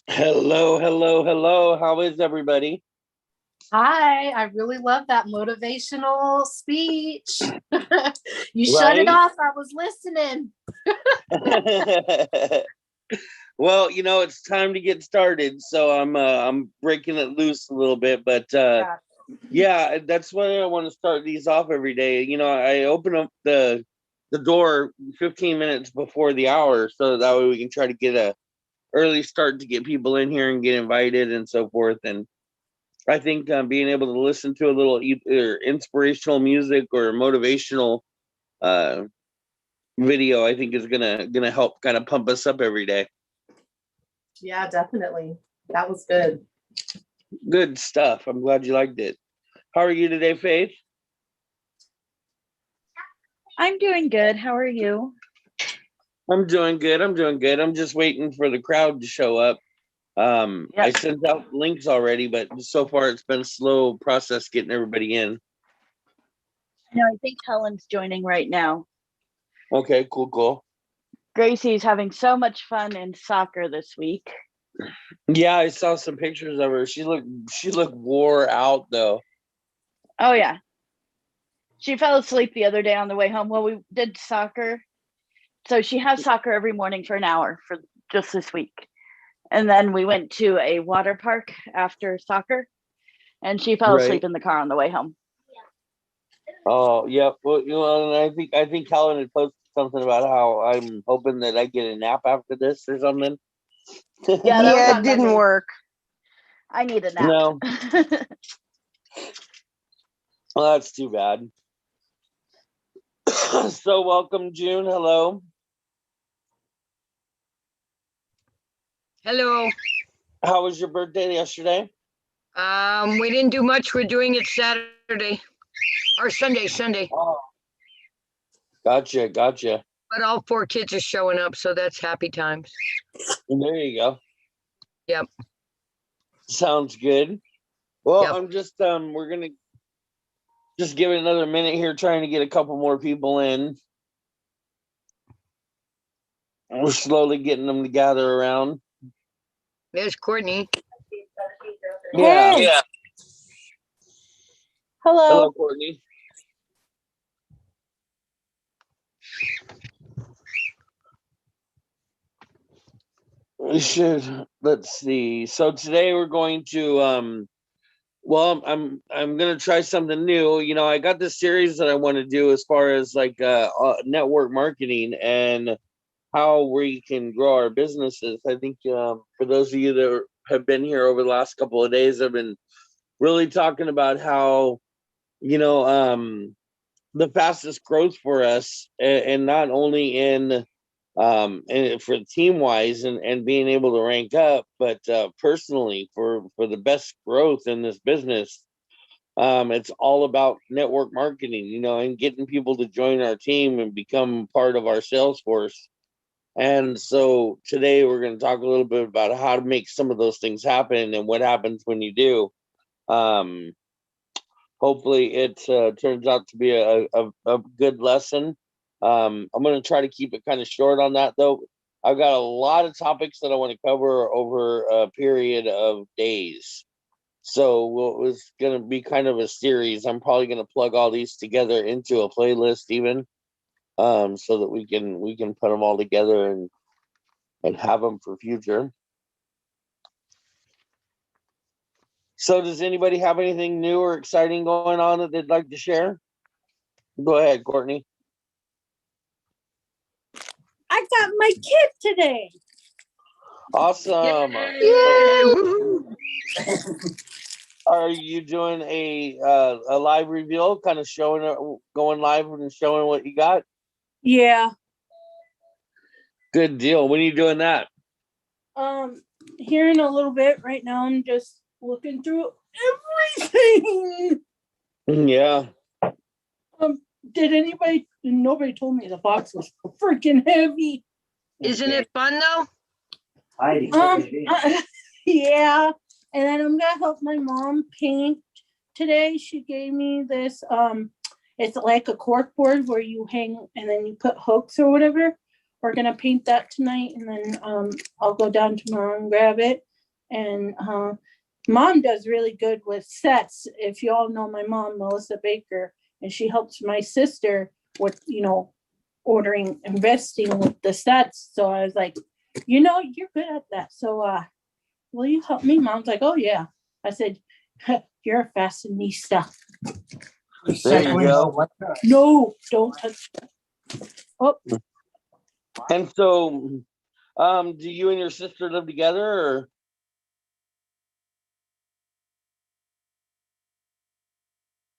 Hello, hello, hello. How is everybody? Hi, I really love that motivational speech. You shut it Right? off. I was listening. Well, it's time to get started, so I'm breaking it loose a little bit, but Yeah. yeah, that's why I want to start these off every day. I open up the door 15 minutes before the hour so that way we can try to get a early start to get people in here and get invited and so forth. And I think being able to listen to a little either inspirational music or motivational uh, video, I think is gonna help kind of pump us up every day. Yeah, definitely. That was good. Good stuff. I'm glad you liked it. How are you today, Faith? I'm doing good. How are you? I'm doing good. I'm doing good. I'm just waiting for the crowd to show up. I Yep. sent out links already, but so far it's been a slow process getting everybody in. No, I think Helen's joining right now. Okay, cool, cool. Gracie's having so much fun in soccer this week. Yeah, I saw some pictures of her. She looked wore out though. Oh yeah. She fell asleep the other day on the way home. Well, we did soccer. So she has soccer every morning for an hour for just this week. And then we went to a water park after soccer and she fell Right. asleep in the car on the way home. Oh, yeah. Well, and I think Helen had posted something about how I'm hoping that I get a nap after this or something. Yeah, that was Yeah, on it didn't Monday. work. I need a nap. No. Well, that's too bad. So welcome, June. Hello. Hello. How was your birthday yesterday? We didn't do much. We're doing it Saturday or Sunday. Oh, gotcha. But all 4 kids are showing up, so that's happy times. There you go. Yep. Sounds good. Well, Yep. I'm just we're gonna just give it another minute here, trying to get a couple more people in. We're slowly getting them to gather around. There's Courtney. Yeah. Hey. Yeah. Hello. Hello, Courtney. We should. Let's see. So today we're going to well, I'm gonna try something new. I got this series that I want to do as far as like network marketing and how we can grow our businesses. I think for those of you that have been here over the last couple of days, I've been really talking about how you know the fastest growth for us, and not only in and for team wise and being able to rank up, but personally for the best growth in this business. It's all about network marketing, and getting people to join our team and become part of our sales force. And so today we're going to talk a little bit about how to make some of those things happen and what happens when you do. Um, Hopefully it turns out to be a good lesson. I'm going to try to keep it kind of short on that, though. I've got a lot of topics that I want to cover over a period of days. So it's going to be kind of a series. I'm probably going to plug all these together into a playlist even, so that we can put them all together and have them for future. So does anybody have anything new or exciting going on that they'd like to share? Go ahead, Courtney. I got my kid today. Awesome. Yay! Woo-hoo. Are you doing a live reveal, kind of showing going live and showing what you got? Yeah. Good deal. When are you doing that? Here in a little bit. Right now, I'm just looking through everything. Yeah. Did anybody? Nobody told me the box was freaking heavy. Isn't it fun though? Yeah. And then I'm gonna help my mom paint today. She gave me this. It's like a cork board where you hang and then you put hooks or whatever we're gonna paint that tonight, and then I'll go down tomorrow and grab it. And Mom does really good with sets. If you all know my mom, Melissa Baker, and she helps my sister with, ordering, investing with the sets. So I was like, you're good at that. So will you help me? Mom's like, oh yeah. I said, you're a fashionista. There you go. No, don't touch that. Oh, And so, do you and your sister live together, or?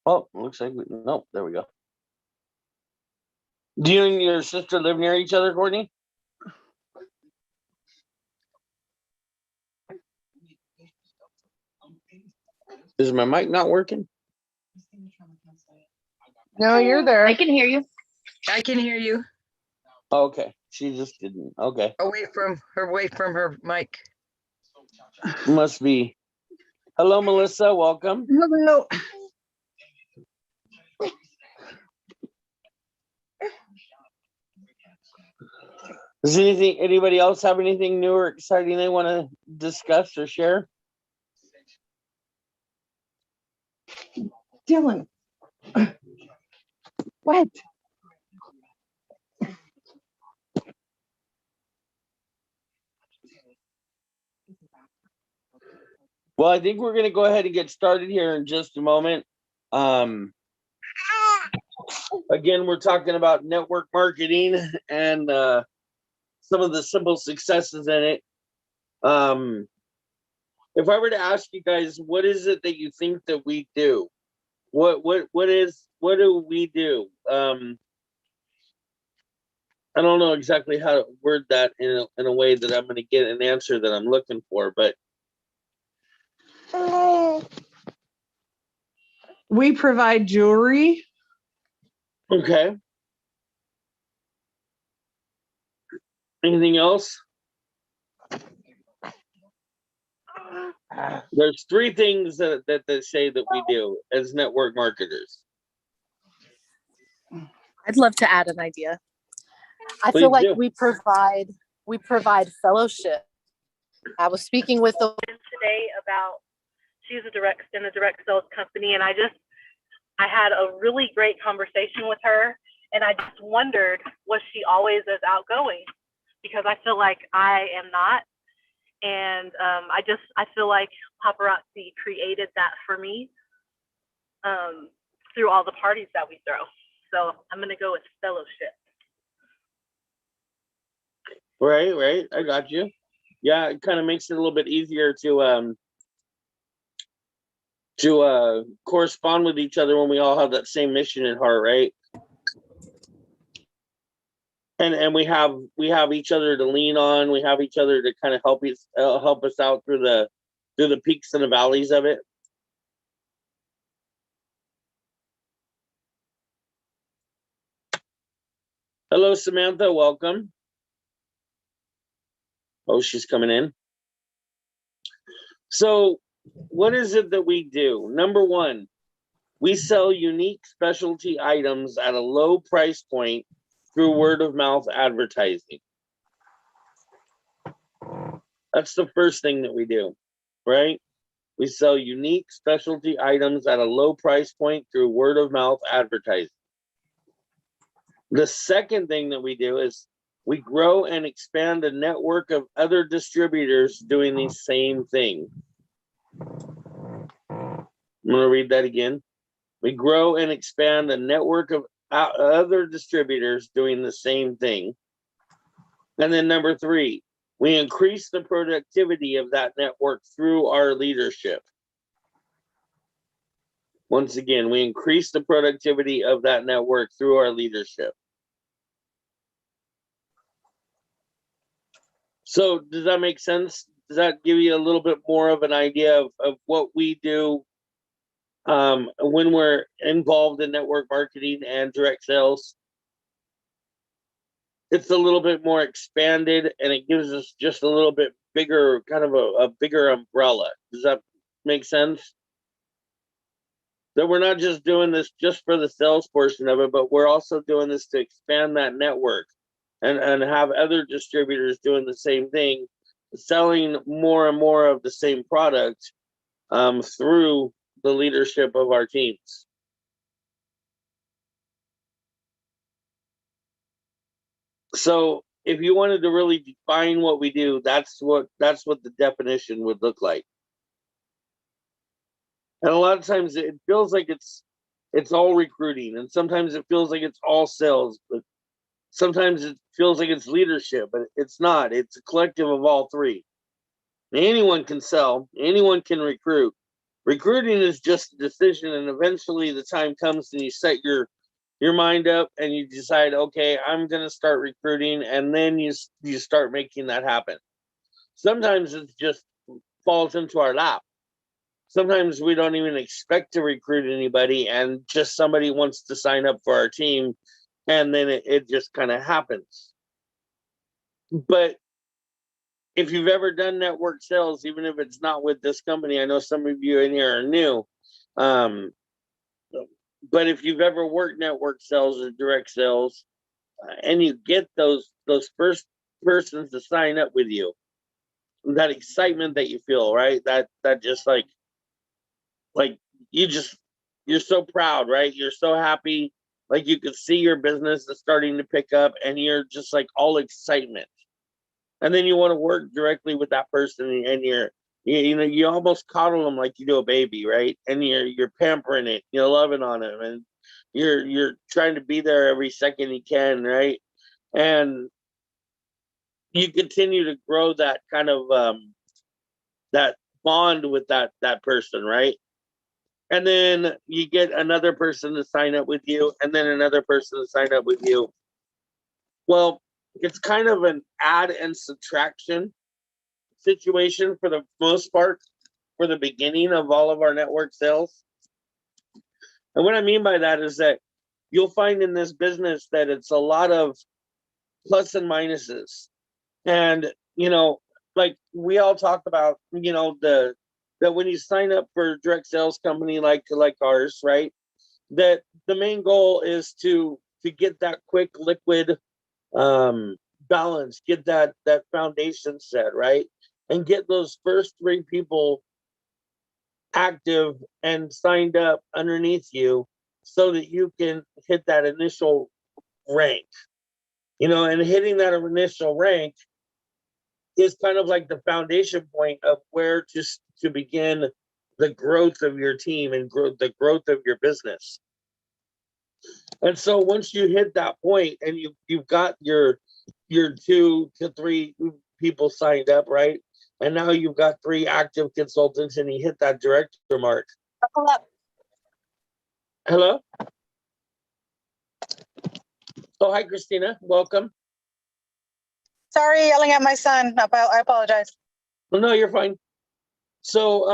Oh, looks like nope. There we go. Do you and your sister live near each other, Courtney? Is my mic not working? No, you're there. I can hear you. I can hear you. Okay, she just didn't. Okay, Away from her mic. must be. Hello, Melissa. Welcome. Hello. Does anybody else have anything new or exciting they want to discuss or share? Dylan. What? Well, I think we're going to go ahead and get started here in just a moment. Again, we're talking about network marketing and some of the simple successes in it. If I were to ask you guys, what is it that you think that we do? What do we do? I don't know exactly how to word that in a way that I'm going to get an answer that I'm looking for, but we provide jewelry. okay. Anything else? There's three things that they say that we do as network marketers. I'd love to add an idea. I Please feel like do. we provide fellowship. I was speaking with a woman today about she's in a direct sales company, and I had a really great conversation with her, and I just wondered, was she always as outgoing? Because I feel like I am not, and I feel like paparazzi created that for me through all the parties that we throw. So I'm gonna go with fellowship. Right. I got you. Yeah, it kind of makes it a little bit easier to correspond with each other when we all have that same mission at heart, right? And we have each other to lean on. We have each other to kind of help us out through the peaks and the valleys of it. Hello, Samantha. Welcome. Oh, she's coming in. So, what is it that we do? Number one, we sell unique specialty items at a low price point through word of mouth advertising. That's the first thing that we do, right? We sell unique specialty items at a low price point through word of mouth advertising. The second thing that we do is we grow and expand a network of other distributors doing the same thing. I'm going to read that again. We grow and expand a network of other distributors doing the same thing. And then number three, we increase the productivity of that network through our leadership. Once again, we increase the productivity of that network through our leadership. So does that make sense? Does that give you a little bit more of an idea of what we do when we're involved in network marketing and direct sales? It's a little bit more expanded, and it gives us just a little bit bigger, kind of a bigger umbrella. Does that make sense? That we're not just doing this just for the sales portion of it, but we're also doing this to expand that network. and have other distributors doing the same thing, selling more and more of the same product through the leadership of our teams. So if you wanted to really define what we do, that's what the definition would look like. And a lot of times it feels like it's all recruiting, and sometimes it feels like it's all sales, but sometimes it feels like it's leadership, but it's not. It's a collective of all three. Anyone can sell, anyone can recruit. Recruiting is just a decision, and eventually the time comes and you set your mind up and you decide, okay, I'm going to start recruiting, and then you start making that happen. Sometimes it just falls into our lap. Sometimes we don't even expect to recruit anybody, and just somebody wants to sign up for our team, and then it just kind of happens. But if you've ever done network sales, even if it's not with this company, I know some of you in here are new, but if you've ever worked network sales or direct sales, and you get those first persons to sign up with you, that excitement that you feel, right? That just like you're so proud, right? You're so happy, like you can see your business is starting to pick up, and you're just like all excitement. And then you want to work directly with that person, and you almost coddle them like you do a baby, right? And you're pampering it, you're loving on them, and you're trying to be there every second you can, right? And you continue to grow that kind of that bond with that person, right? And then you get another person to sign up with you, and then another person to sign up with you. Well, it's kind of an add and subtraction situation for the most part for the beginning of all of our network sales. And what I mean by that is that you'll find in this business that it's a lot of plus and minuses. And, like we all talk about, that when you sign up for a direct sales company like ours, right, that the main goal is to get that quick liquid balance, get that foundation set, right, and get those first three people active and signed up underneath you, so that you can hit that initial rank, and hitting that initial rank is kind of like the foundation point of where to begin the growth of your team and the growth of your business. And so once you hit that point and you've got your 2 to 3 people signed up, right? And now you've got 3 active consultants, and you hit that director mark. Hello? Oh, hi, Christina. Welcome. Sorry, yelling at my son. I apologize. Well, no, you're fine. So,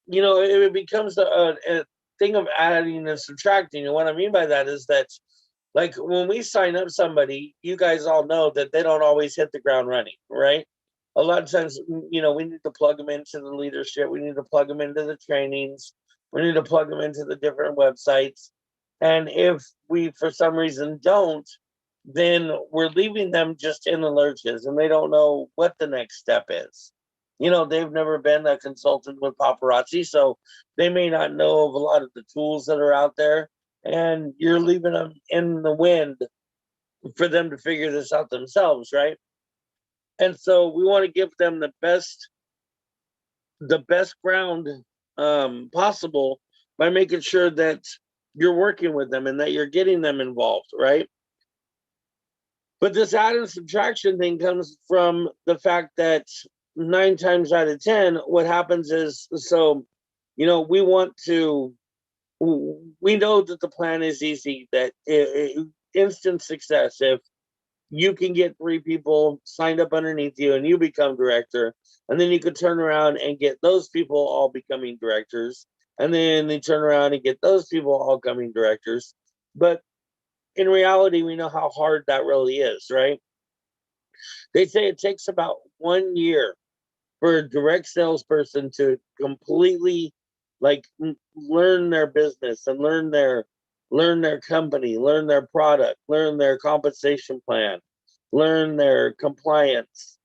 it becomes a thing of adding and subtracting. And what I mean by that is that, like, when we sign up somebody, you guys all know that they don't always hit the ground running, right? A lot of times, we need to plug them into the leadership. We need to plug them into the trainings. We need to plug them into the different websites. And if we, for some reason, don't, then we're leaving them just in the lurches, and they don't know what the next step is. They've never been a consultant with paparazzi, so they may not know of a lot of the tools that are out there, and you're leaving them in the wind for them to figure this out themselves, right? And so we want to give them the best ground possible by making sure that you're working with them and that you're getting them involved, right? But this add and subtraction thing comes from the fact that 9 times out of 10, what happens is, we know that the plan is easy, that instant success. If you can get 3 people signed up underneath you and you become director, and then you could turn around and get those people all becoming directors, and then they turn around and get those people all coming directors. But in reality, we know how hard that really is, right? They say it takes about 1 year for a direct salesperson to completely learn their business and learn their company, learn their product, learn their compensation plan, learn their compliance,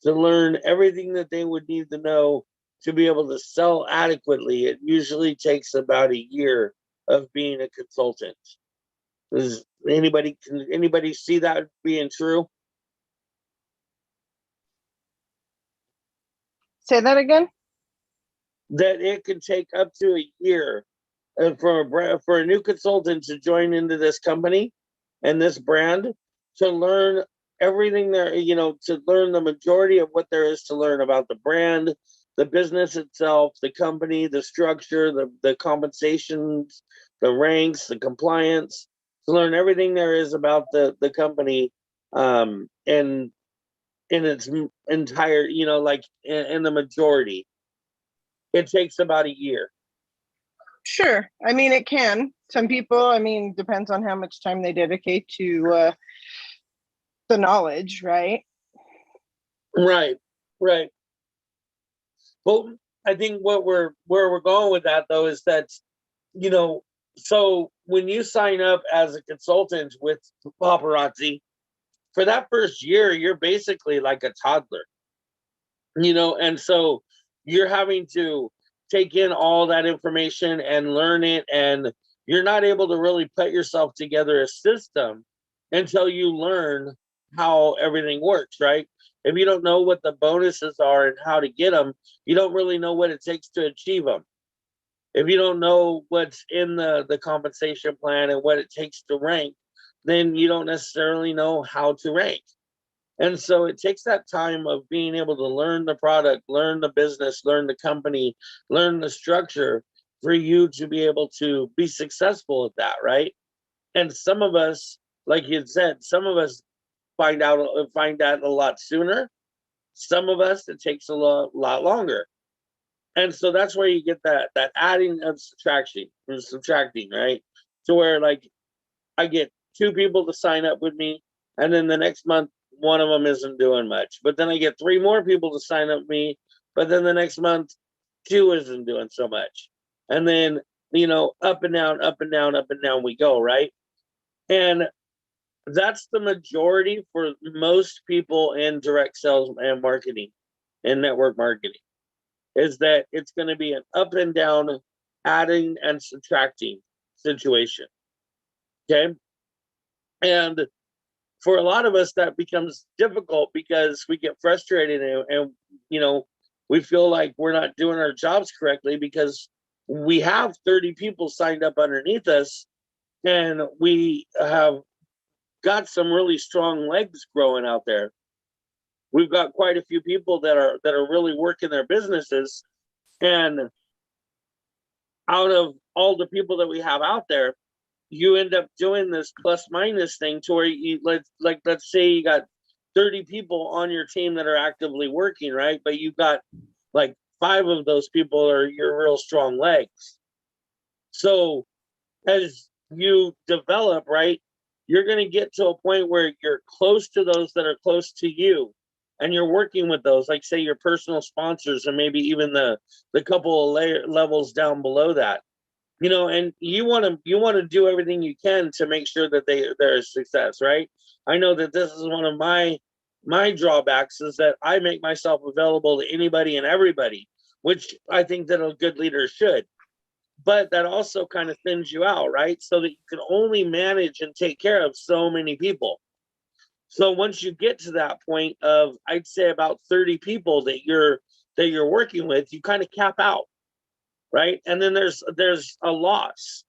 to learn everything that they would need to know to be able to sell adequately. It usually takes about a year of being a consultant. Does anybody see that being true? Say that again? That it can take up to a year for a new consultant to join into this company and this brand, to learn everything there, to learn the majority of what there is to learn about the brand, the business itself, the company, the structure, the compensations, the ranks, the compliance, to learn everything there is about the company, and in its entire, like in the majority. It takes about a year. Sure. I mean, it can. Some people, I mean, depends on how much time they dedicate to the knowledge, right? Right. But I think where we're going with that though is that, so when you sign up as a consultant with Paparazzi, for that first year, you're basically like a toddler, and so you're having to take in all that information and learn it, and you're not able to really put yourself together a system until you learn how everything works, right? If you don't know what the bonuses are and how to get them, you don't really know what it takes to achieve them. If you don't know what's in the compensation plan and what it takes to rank, then you don't necessarily know how to rank. And so it takes that time of being able to learn the product, learn the business, learn the company, learn the structure for you to be able to be successful at that, right? And some of us, like you said, some of us find out a lot sooner. Some of us, it takes a lot longer. And so that's where you get that adding of subtracting, right? To where, like, I get 2 people to sign up with me, and then the next month one of them isn't doing much. But then I get 3 more people to sign up with me, but then the next month 2 isn't doing so much. And then, up and down, up and down, up and down we go, right? And that's the majority for most people in direct sales and marketing and network marketing, is that it's going to be an up and down, adding and subtracting situation. Okay. And for a lot of us, that becomes difficult because we get frustrated and we feel like we're not doing our jobs correctly because we have 30 people signed up underneath us, and we have got some really strong legs growing out there. We've got quite a few people that are really working their businesses, and out of all the people that we have out there, you end up doing this plus minus thing to where let's say you got 30 people on your team that are actively working, right? But you've got like 5 of those people are your real strong legs. So as you develop, right, you're going to get to a point where you're close to those that are close to you, and you're working with those, like say your personal sponsors, and maybe even the couple of levels down below that. And you want to do everything you can to make sure that they're a success, right? I know that this is one of my drawbacks, is that I make myself available to anybody and everybody, which I think that a good leader should. But that also kind of thins you out, right? So that you can only manage and take care of so many people. So once you get to that point of, I'd say about 30 people that you're working with, you kind of cap out. Right. And then there's a loss.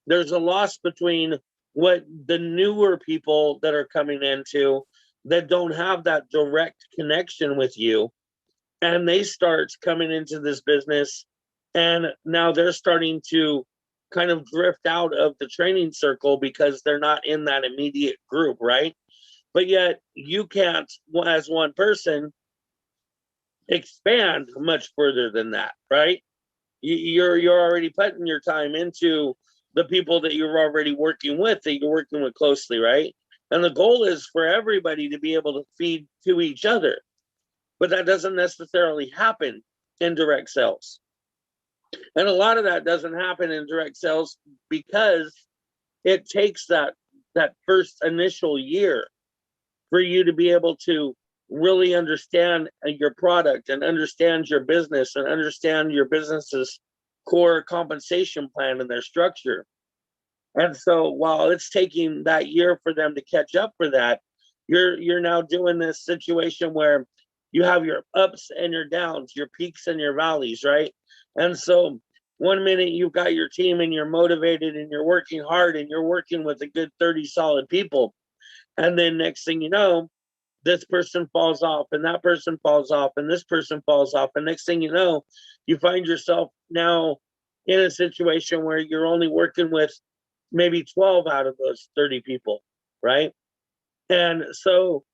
There's a loss between what the newer people that are coming into that don't have that direct connection with you, and they start coming into this business, and now they're starting to kind of drift out of the training circle because they're not in that immediate group, right? But yet you can't, as one person, expand much further than that, right? You're already putting your time into the people that you're already working with, that you're working with closely, right? And the goal is for everybody to be able to feed to each other. But that doesn't necessarily happen in direct sales. And a lot of that doesn't happen in direct sales because it takes that first initial year for you to be able to really understand your product and understand your business and understand your business's core compensation plan and their structure. And so while it's taking that year for them to catch up for that, you're now doing this situation where you have your ups and your downs, your peaks and your valleys, right? And so one minute you've got your team and you're motivated and you're working hard and you're working with a good 30 solid people. And then next thing you know, this person falls off and that person falls off and this person falls off. And next thing you know, you find yourself now in a situation where you're only working with maybe 12 out of those 30 people, right? And so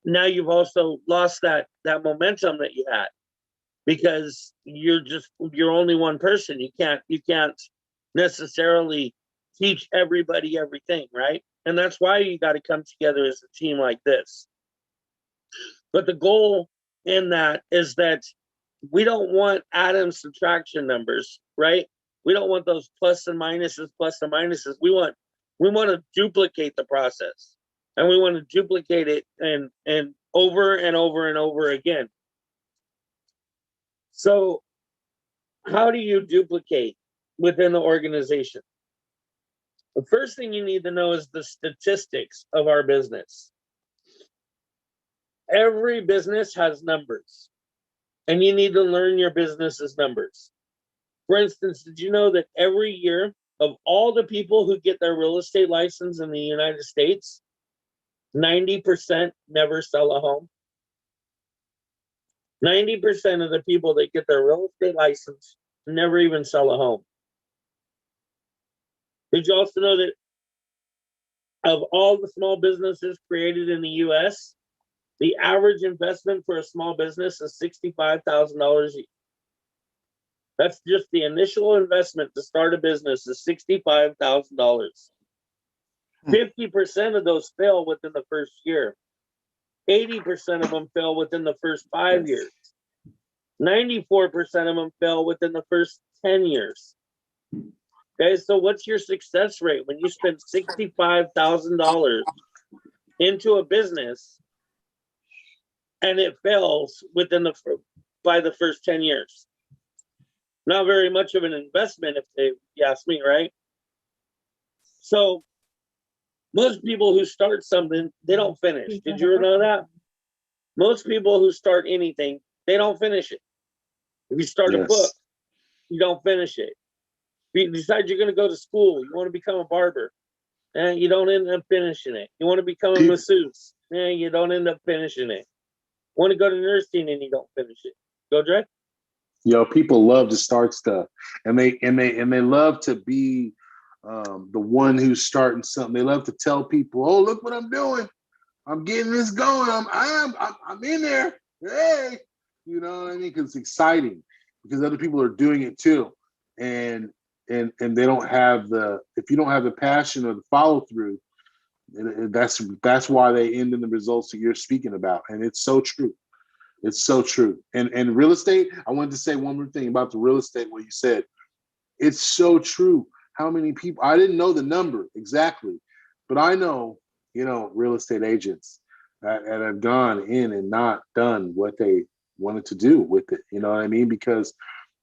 now you've also lost that momentum that you had because you're only one person. You can't necessarily teach everybody everything, right? And that's why you got to come together as a team like this. But the goal in that is that we don't want adding subtraction numbers, right? We don't want those plus and minuses. We want to duplicate the process, and we want to duplicate it and over and over and over again. So how do you duplicate within the organization? The first thing you need to know is the statistics of our business. Every business has numbers, and you need to learn your business's numbers. For instance, did you know that every year of all the people who get their real estate license in the United States, 90% never sell a home? 90% of the people that get their real estate license never even sell a home. Did you also know that of all the small businesses created in the US, the average investment for a small business is $65,000 a year? That's just the initial investment to start a business is $65,000. 50% of those fail within the first year. 80% of them fail within the first 5 years. 94% of them fail within the first 10 years. Okay, so what's your success rate when you spend $65,000 into a business and it fails by the first 10 years? Not very much of an investment, if you ask me, right? So most people who start something, they don't finish. Did you know that? Most people who start anything, they don't finish it. If you start a book, you don't finish it. If you decide you're going to go to school, you want to become a barber, and you don't end up finishing it. You want to become a masseuse, and you don't end up finishing it. You want to go to nursing, and you don't finish it. Go, Dre? People love to start stuff, and they love to be the one who's starting something. They love to tell people, "Oh, look what I'm doing! I'm getting this going. I'm in there. Hey, you know what I mean? Because it's exciting because other people are doing it too, and they don't have if you don't have the passion or the follow through, that's why they end in the results that you're speaking about, and it's so true. It's so true. And real estate, I wanted to say one more thing about the real estate, what you said. It's so true. How many people, I didn't know the number exactly, but I know, real estate agents that have gone in and not done what they wanted to do with it. You know what I mean? Because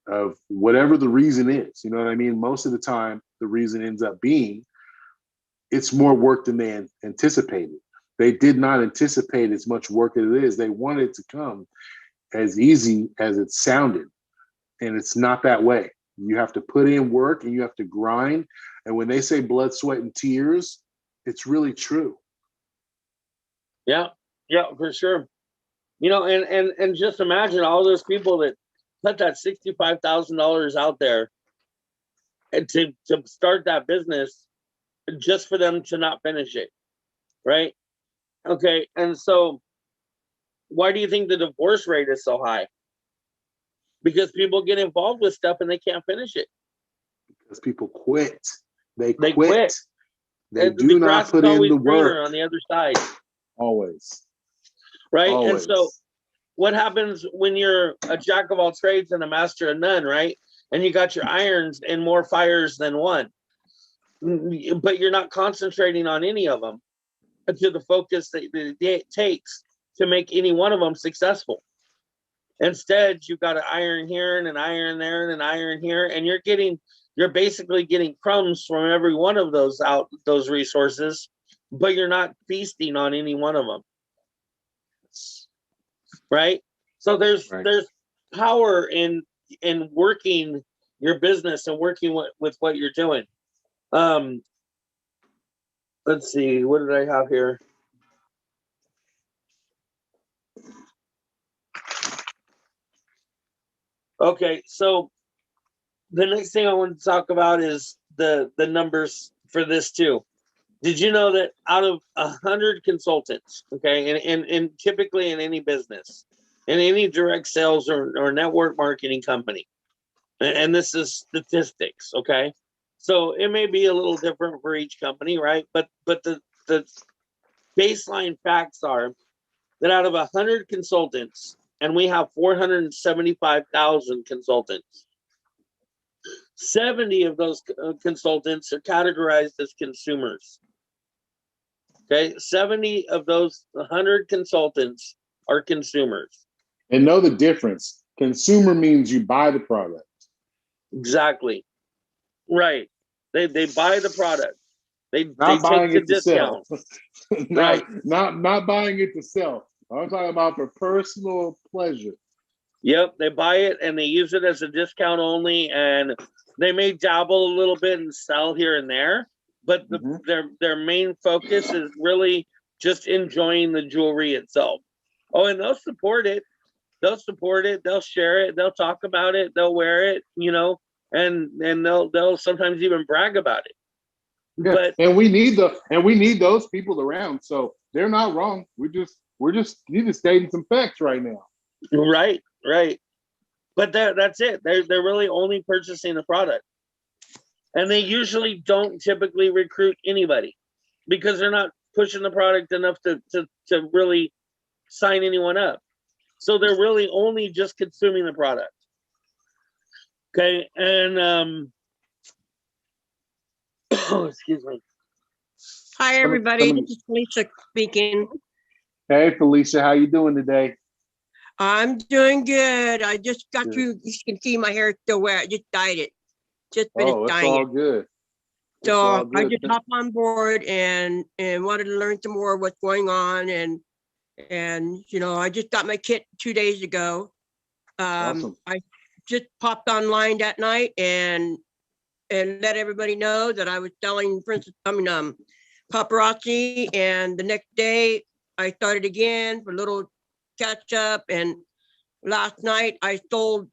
of whatever the reason is, you know what I mean? Most of the time, the reason ends up being it's more work than they anticipated. They did not anticipate as much work as it is. They wanted it to come as easy as it sounded. And it's not that way. You have to put in work and you have to grind. And when they say blood, sweat, and tears, it's really true. Yeah, for sure. And just imagine all those people that put that $65,000 out there and to start that business just for them to not finish it, right? Okay, and so why do you think the divorce rate is so high? Because people get involved with stuff and they can't finish it. Because people quit. They quit. They do not put in the work. On the other side. Always. Right? Always. And so what happens when you're a jack of all trades and a master of none, right? And you got your irons in more fires than one, but you're not concentrating on any of them. to the focus that it takes to make any one of them successful. Instead, you've got an iron here and an iron there and an iron here, and you're basically getting crumbs from every one of those resources, but you're not feasting on any one of them. Right? So there's power in working your business and working with what you're doing. Let's see, what did I have here? Okay, so the next thing I want to talk about is the numbers for this too. Did you know that out of 100 consultants, okay, and typically in any business, in any direct sales or network marketing company, and this is statistics, okay? So it may be a little different for each company, right? But the baseline facts are that out of 100 consultants, and we have 475,000 consultants, 70 of those consultants are categorized as consumers. Okay, 70 of those 100 consultants are consumers. And know the difference. Consumer means you buy the product. Exactly. Right. They buy the product. They buying take it the to sell. discount. Right. Not buying it to sell. I'm talking about for personal pleasure. Yep, they buy it and they use it as a discount only, and they may dabble a little bit and sell here and there, but their main focus is really just enjoying the jewelry itself. Oh, and they'll support it. They'll support it. They'll share it. They'll talk about it. They'll wear it. You know, and they'll sometimes even brag about it. Yeah. But and we need those people around. So they're not wrong. We're just need to state some facts right now. Right. But that's it. They're really only purchasing the product. And they usually don't typically recruit anybody because they're not pushing the product enough to really sign anyone up. So they're really only just consuming the product. Okay. And excuse me. Hi, everybody. This is Felicia speaking. Hey, Felicia, how you doing today? I'm doing good. I just got through. You can see my hair is still wet. I just dyed it. Just finished dyeing all it. good. So I just hopped on board and wanted to learn some more of what's going on. And you know, I just got my kit 2 days ago. Awesome. I just popped online that night and let everybody know that I was selling paparazzi. And the next day I started again for a little catch up. And last night I sold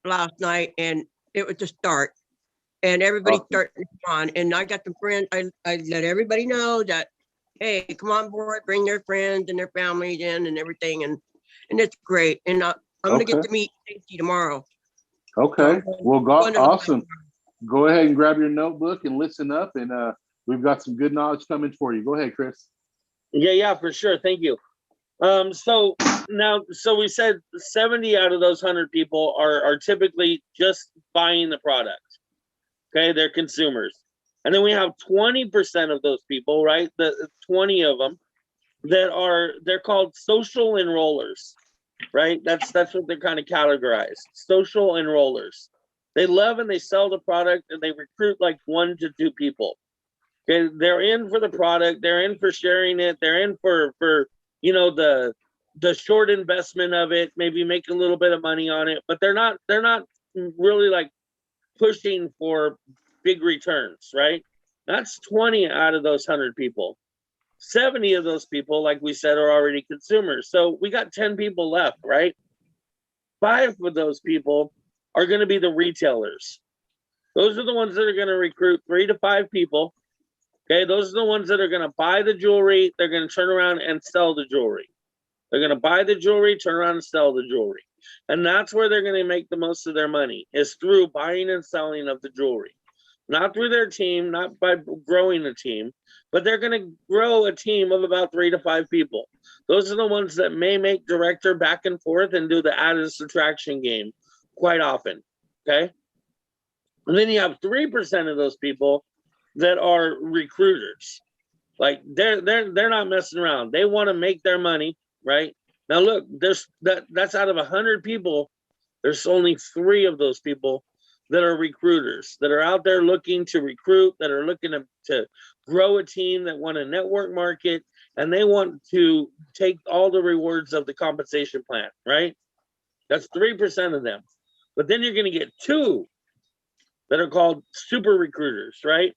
last night, and it was a start. And everybody starting on. And I got some friends. I let everybody know that, hey, come on board, bring their friends and their families in and everything. And it's great. And I'm gonna get to meet Stacy tomorrow. Okay. Well, awesome. Go ahead and grab your notebook and listen up, and we've got some good knowledge coming for you. Go ahead, Chris. Yeah, for sure. Thank you. So we said 70 out of those 100 people are typically just buying the product. Okay, they're consumers. And then we have 20% of those people, right? The 20 of them they're called social enrollers, right? That's what they're kind of categorized. Social enrollers. They love and they sell the product, and they recruit like 1 to 2 people. Okay, they're in for the product, they're in for sharing it, they're in for you know, the short investment of it, maybe make a little bit of money on it, but they're not really like pushing for big returns, right? That's 20 out of those 100 people. 70 of those people, like we said, are already consumers. So we got 10 people left, right? 5 of those people are going to be the retailers. Those are the ones that are going to recruit 3 to 5 people. Okay, those are the ones that are going to buy the jewelry. They're going to turn around and sell the jewelry. They're going to buy the jewelry, turn around and sell the jewelry. And that's where they're going to make the most of their money, is through buying and selling of the jewelry. Not through their team, not by growing a team, but they're going to grow a team of about 3 to 5 people. Those are the ones that may make director back and forth and do the add and subtraction game quite often, okay? And then you have 3% of those people that are recruiters. Like they're not messing around. They want to make their money, right? Now look, that's out of 100 people, there's only 3 of those people that are recruiters, that are out there looking to recruit, that are looking to grow a team, that want a network market, and they want to take all the rewards of the compensation plan, right? That's 3% of them. But then you're going to get 2 that are called super recruiters, right?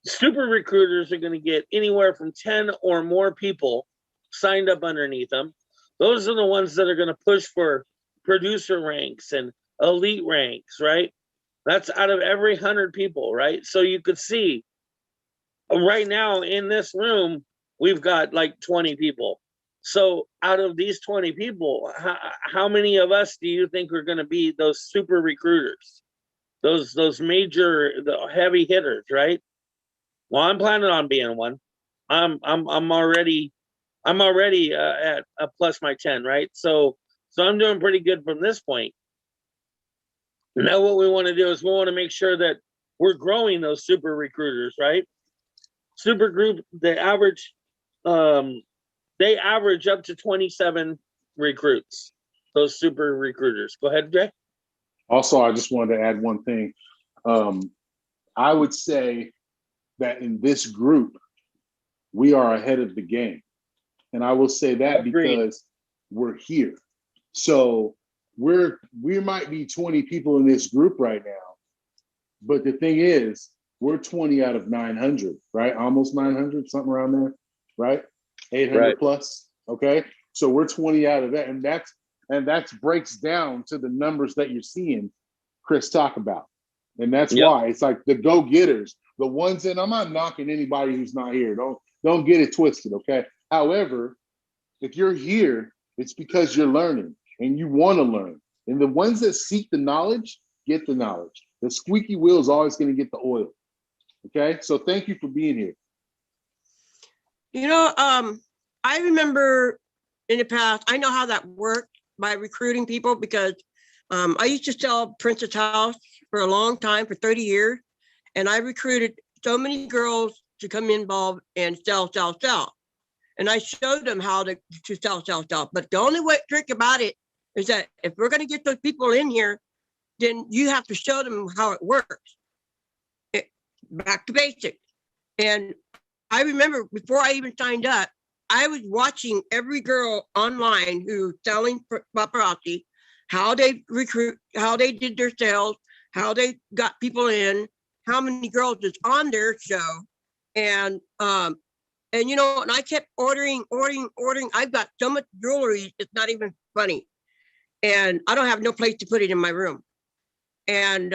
Super recruiters are going to get anywhere from 10 or more people signed up underneath them. Those are the ones that are going to push for producer ranks and elite ranks, right? That's out of every 100 people, right? So you could see right now in this room, we've got like 20 people. So out of these 20 people, how many of us do you think are going to be those super recruiters? Those major, the heavy hitters, right? Well, I'm planning on being one. I'm already at a plus my 10, right? So I'm doing pretty good from this point. Now what we want to do is we want to make sure that we're growing those super recruiters, right? Super group, they average up to 27 recruits, those super recruiters. Go ahead, Jay. Also, I just wanted to add one thing. I would say that in this group, we are ahead of the game. And I will say that because we're here. So we might be 20 people in this group right now, but the thing is, we're 20 out of 900, right? Almost 900, something around there, right? 800 Right. plus, okay? So we're 20 out of that, and that breaks down to the numbers that you're seeing Chris talk about. And that's why it's like the go-getters, the ones that I'm not knocking anybody who's not here. Don't get it twisted, okay? However, if you're here, it's because you're learning and you want to learn. And the ones that seek the knowledge, get the knowledge. The squeaky wheel is always going to get the oil. Okay? So thank you for being here. You know, I remember in the past, I know how that worked by recruiting people because I used to sell Princess House for a long time, for 30 years. And I recruited so many girls to come involved and sell. And I showed them how to sell. But the only trick about it is that if we're going to get those people in here, then you have to show them how it works. Back to basics. And I remember before I even signed up, I was watching every girl online who's selling paparazzi, how they recruit, how they did their sales, how they got people in, how many girls is on their show. And you know, and I kept ordering. I've got so much jewelry, it's not even funny. And I don't have no place to put it in my room. And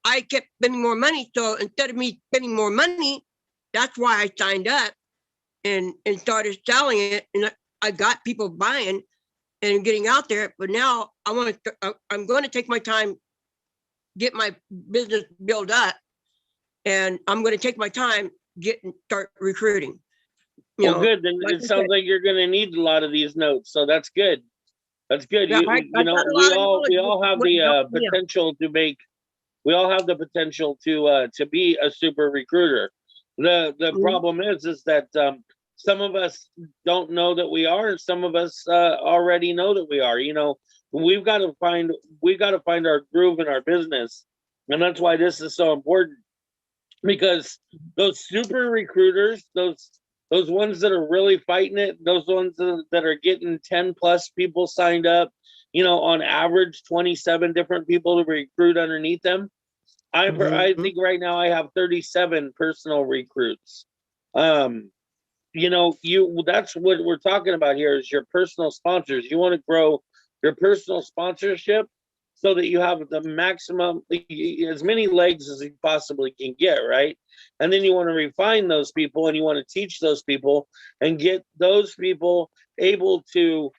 I kept spending more money. So instead of me spending more money, that's why I signed up and started selling it. And I got people buying and getting out there. But now I'm going to take my time, get my business built up. And I'm going to take my time, start recruiting. Well, good. Then it sounds like you're going to need a lot of these notes. So that's good. That's good. Yeah, You know, we all have the potential to make. We all have the potential to be a super recruiter. The problem is that some of us don't know that we are, and some of us already know that we are. You know, we've got to find our groove in our business, and that's why this is so important. Because those super recruiters, those ones that are really fighting it, those ones that are getting 10 plus people signed up, you know, on average 27 different people to recruit underneath them. I think right now I have 37 personal recruits. You know, that's what we're talking about here is your personal sponsors. You want to grow your personal sponsorship so that you have the maximum, as many legs as you possibly can get, right? And then you want to refine those people and you want to teach those people and get those people able to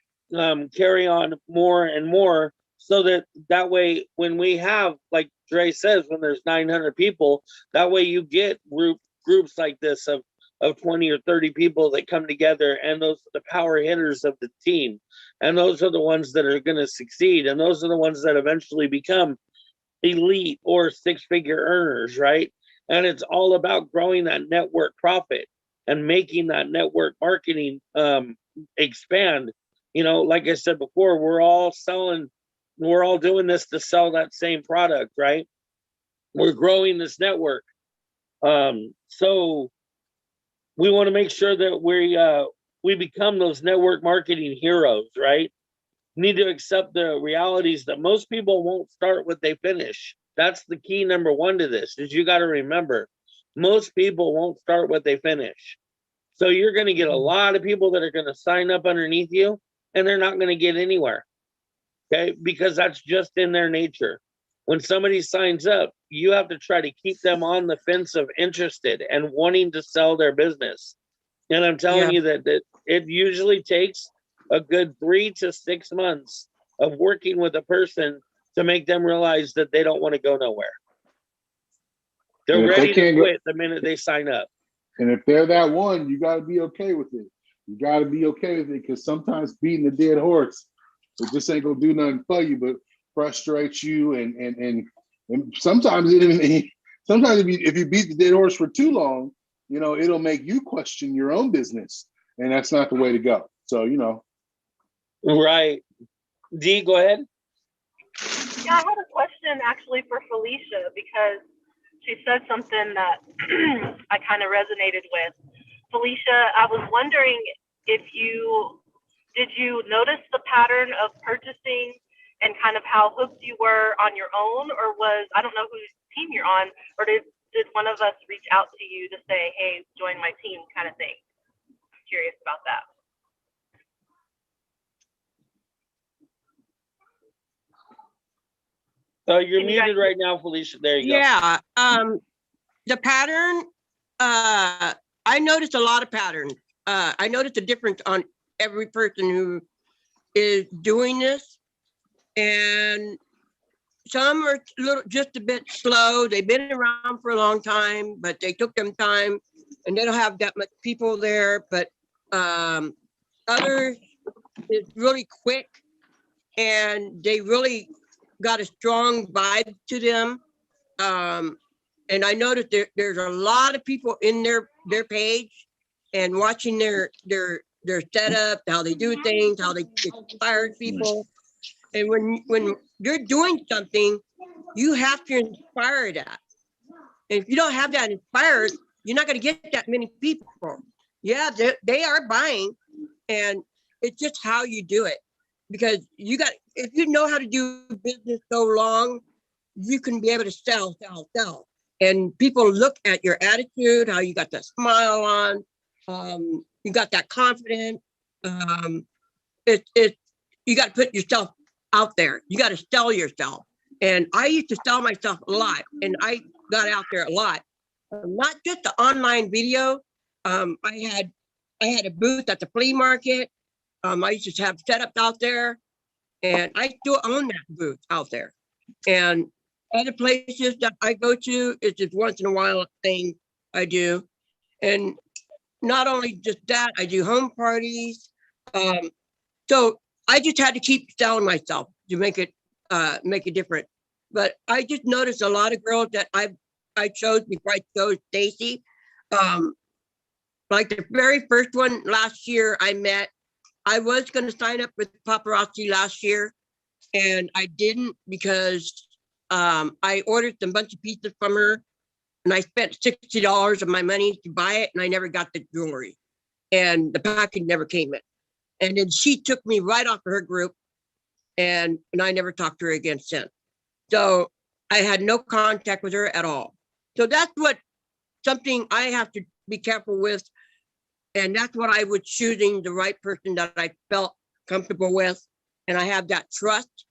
carry on more and more so that way when we have, like Dre says, when there's 900 people, that way you get groups like this of 20 or 30 people that come together, and those are the power hitters of the team. And those are the ones that are going to succeed. And those are the ones that eventually become elite or 6-figure earners, right? And it's all about growing that network profit. and making that network marketing expand. You know, like I said before, we're all doing this to sell that same product, right? We're growing this network. So we want to make sure that we become those network marketing heroes, right? Need to accept the realities that most people won't start what they finish. That's the key number one to this, is you got to remember, most people won't start what they finish. So you're going to get a lot of people that are going to sign up underneath you, and they're not going to get anywhere. Okay, because that's just in their nature. When somebody signs up, you have to try to keep them on the fence of interested and wanting to sell their business. And I'm telling you that it usually takes a good 3 to 6 months of working with a person to make them realize that they don't want to go nowhere. They're And if they ready to can't go- quit the minute they sign up. And if they're that one, you got to be okay with it. You got to be okay with it, because sometimes beating a dead horse, it just ain't gonna do nothing for you, but frustrate you, and sometimes sometimes if you beat the dead horse for too long, you know, it'll make you question your own business, and that's not the way to go. So, you know. Right. Dee, go ahead. Yeah, I had a question actually for Felicia, because she said something that I kind of resonated with. Felicia, I was wondering if did you notice the pattern of purchasing and kind of how hooked you were on your own, or I don't know whose team you're on, or did one of us reach out to you to say, hey, join my team kind of thing? I'm curious about that. You're muted right now, Felicia. There you go. Yeah. The pattern, I noticed a lot of patterns. I noticed a difference on every person who is doing this. And some are just a bit slow. They've been around for a long time, but they took them time, and they don't have that much people there. But others is really quick, and they really got a strong vibe to them. And I noticed there's a lot of people in their page and watching their setup, how they do things, how they inspire people. And when you're doing something, you have to inspire that. And if you don't have that inspired, you're not going to get that many people. Yeah, they are buying, and it's just how you do it. Because if you know how to do business so long, you can be able to sell. And people look at your attitude, how you got that smile on, you got that confidence. You got to put yourself out there. You got to sell yourself. And I used to sell myself a lot, and I got out there a lot. Not just the online video. I had a booth at the flea market. I used to have setups out there, and I still own that booth out there. And other places that I go to, it's just once in a while thing I do. And not only just that, I do home parties. So I just had to keep selling myself to make it different. But I just noticed a lot of girls that I chose before I chose Stacy. Like the very first one last year I met, I was going to sign up with Paparazzi last year, and I didn't because I ordered a bunch of pieces from her, and I spent $60 of my money to buy it, and I never got the jewelry, and the package never came in. And then she took me right off of her group, and I never talked to her again since. So I had no contact with her at all. So that's something I have to be careful with. And that's what I was choosing, the right person that I felt comfortable with. And I have that trust,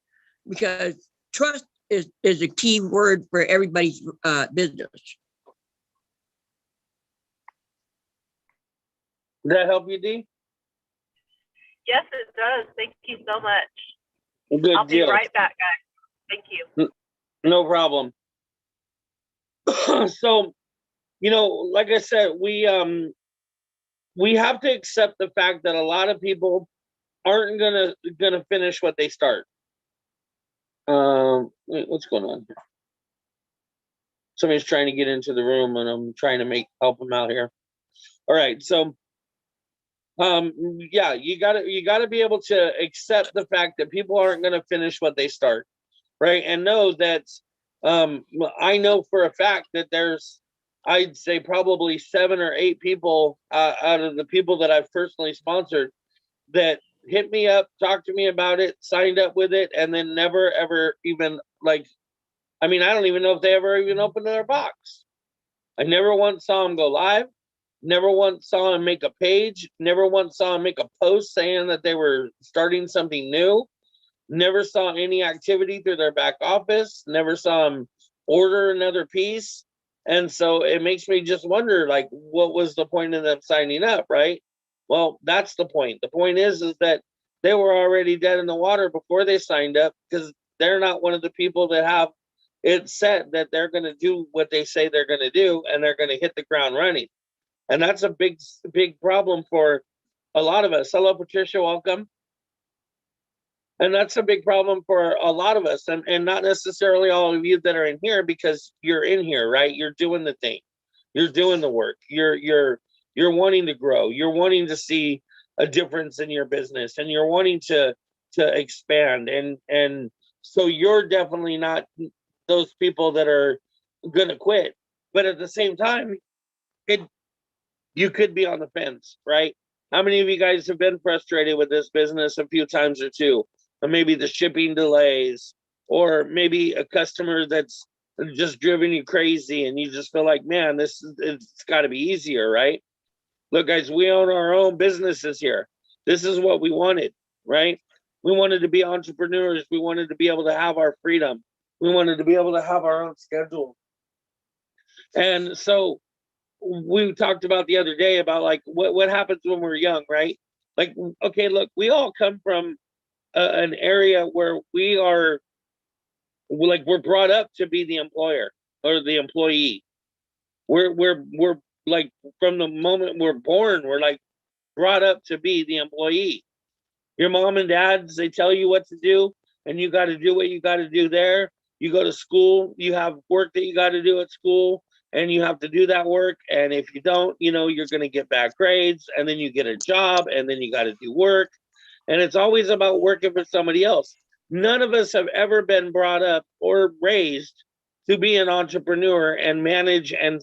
because trust is a key word for everybody's business. Did that help you, Dee? Yes, it does. Thank you so much. Good I'll deal. be right back, guys. Thank you. No problem. So, you know, like I said, we have to accept the fact that a lot of people aren't gonna finish what they start. Wait, what's going on here? Somebody's trying to get into the room, and I'm trying to help them out here. All right, so yeah, you gotta be able to accept the fact that people aren't gonna finish what they start, right? And know that I know for a fact that there's, I'd say probably 7 or 8 people out of the people that I've personally sponsored that hit me up, talked to me about it, signed up with it, and then never ever even like, I mean, I don't even know if they ever even opened their box. I never once saw them go live. Never once saw them make a page. Never once saw them make a post saying that they were starting something new. Never saw any activity through their back office. Never saw them order another piece. And so it makes me just wonder, like, what was the point of them signing up, right? Well, that's the point. The point is that they were already dead in the water before they signed up, because they're not one of the people that have it set that they're going to do what they say they're going to do, and they're going to hit the ground running. And that's a big problem for a lot of us. Hello, Patricia, welcome. And that's a big problem for a lot of us, and not necessarily all of you that are in here, because you're in here, right? You're doing the thing, you're doing the work, you're wanting to grow, you're wanting to see a difference in your business, and you're wanting to expand, and so you're definitely not those people that are gonna quit. But at the same time, you could be on the fence, right? How many of you guys have been frustrated with this business a few times or two? Or maybe the shipping delays, or maybe a customer that's just driven you crazy, and you just feel like, man, it's got to be easier, right? Look, guys, we own our own businesses here. This is what we wanted, right? We wanted to be entrepreneurs. We wanted to be able to have our freedom. We wanted to be able to have our own schedule. And so we talked about the other day about like what happens when we're young, right? Like, okay, look, we all come from an area where we are like, we're brought up to be the employer or the employee. We're like, from the moment we're born, we're like brought up to be the employee. Your mom and dads, they tell you what to do, and you got to do what you got to do there. You go to school, you have work that you got to do at school, and you have to do that work. And if you don't, you're going to get bad grades, and then you get a job, and then you got to do work. And it's always about working for somebody else. None of us have ever been brought up or raised to be an entrepreneur and manage and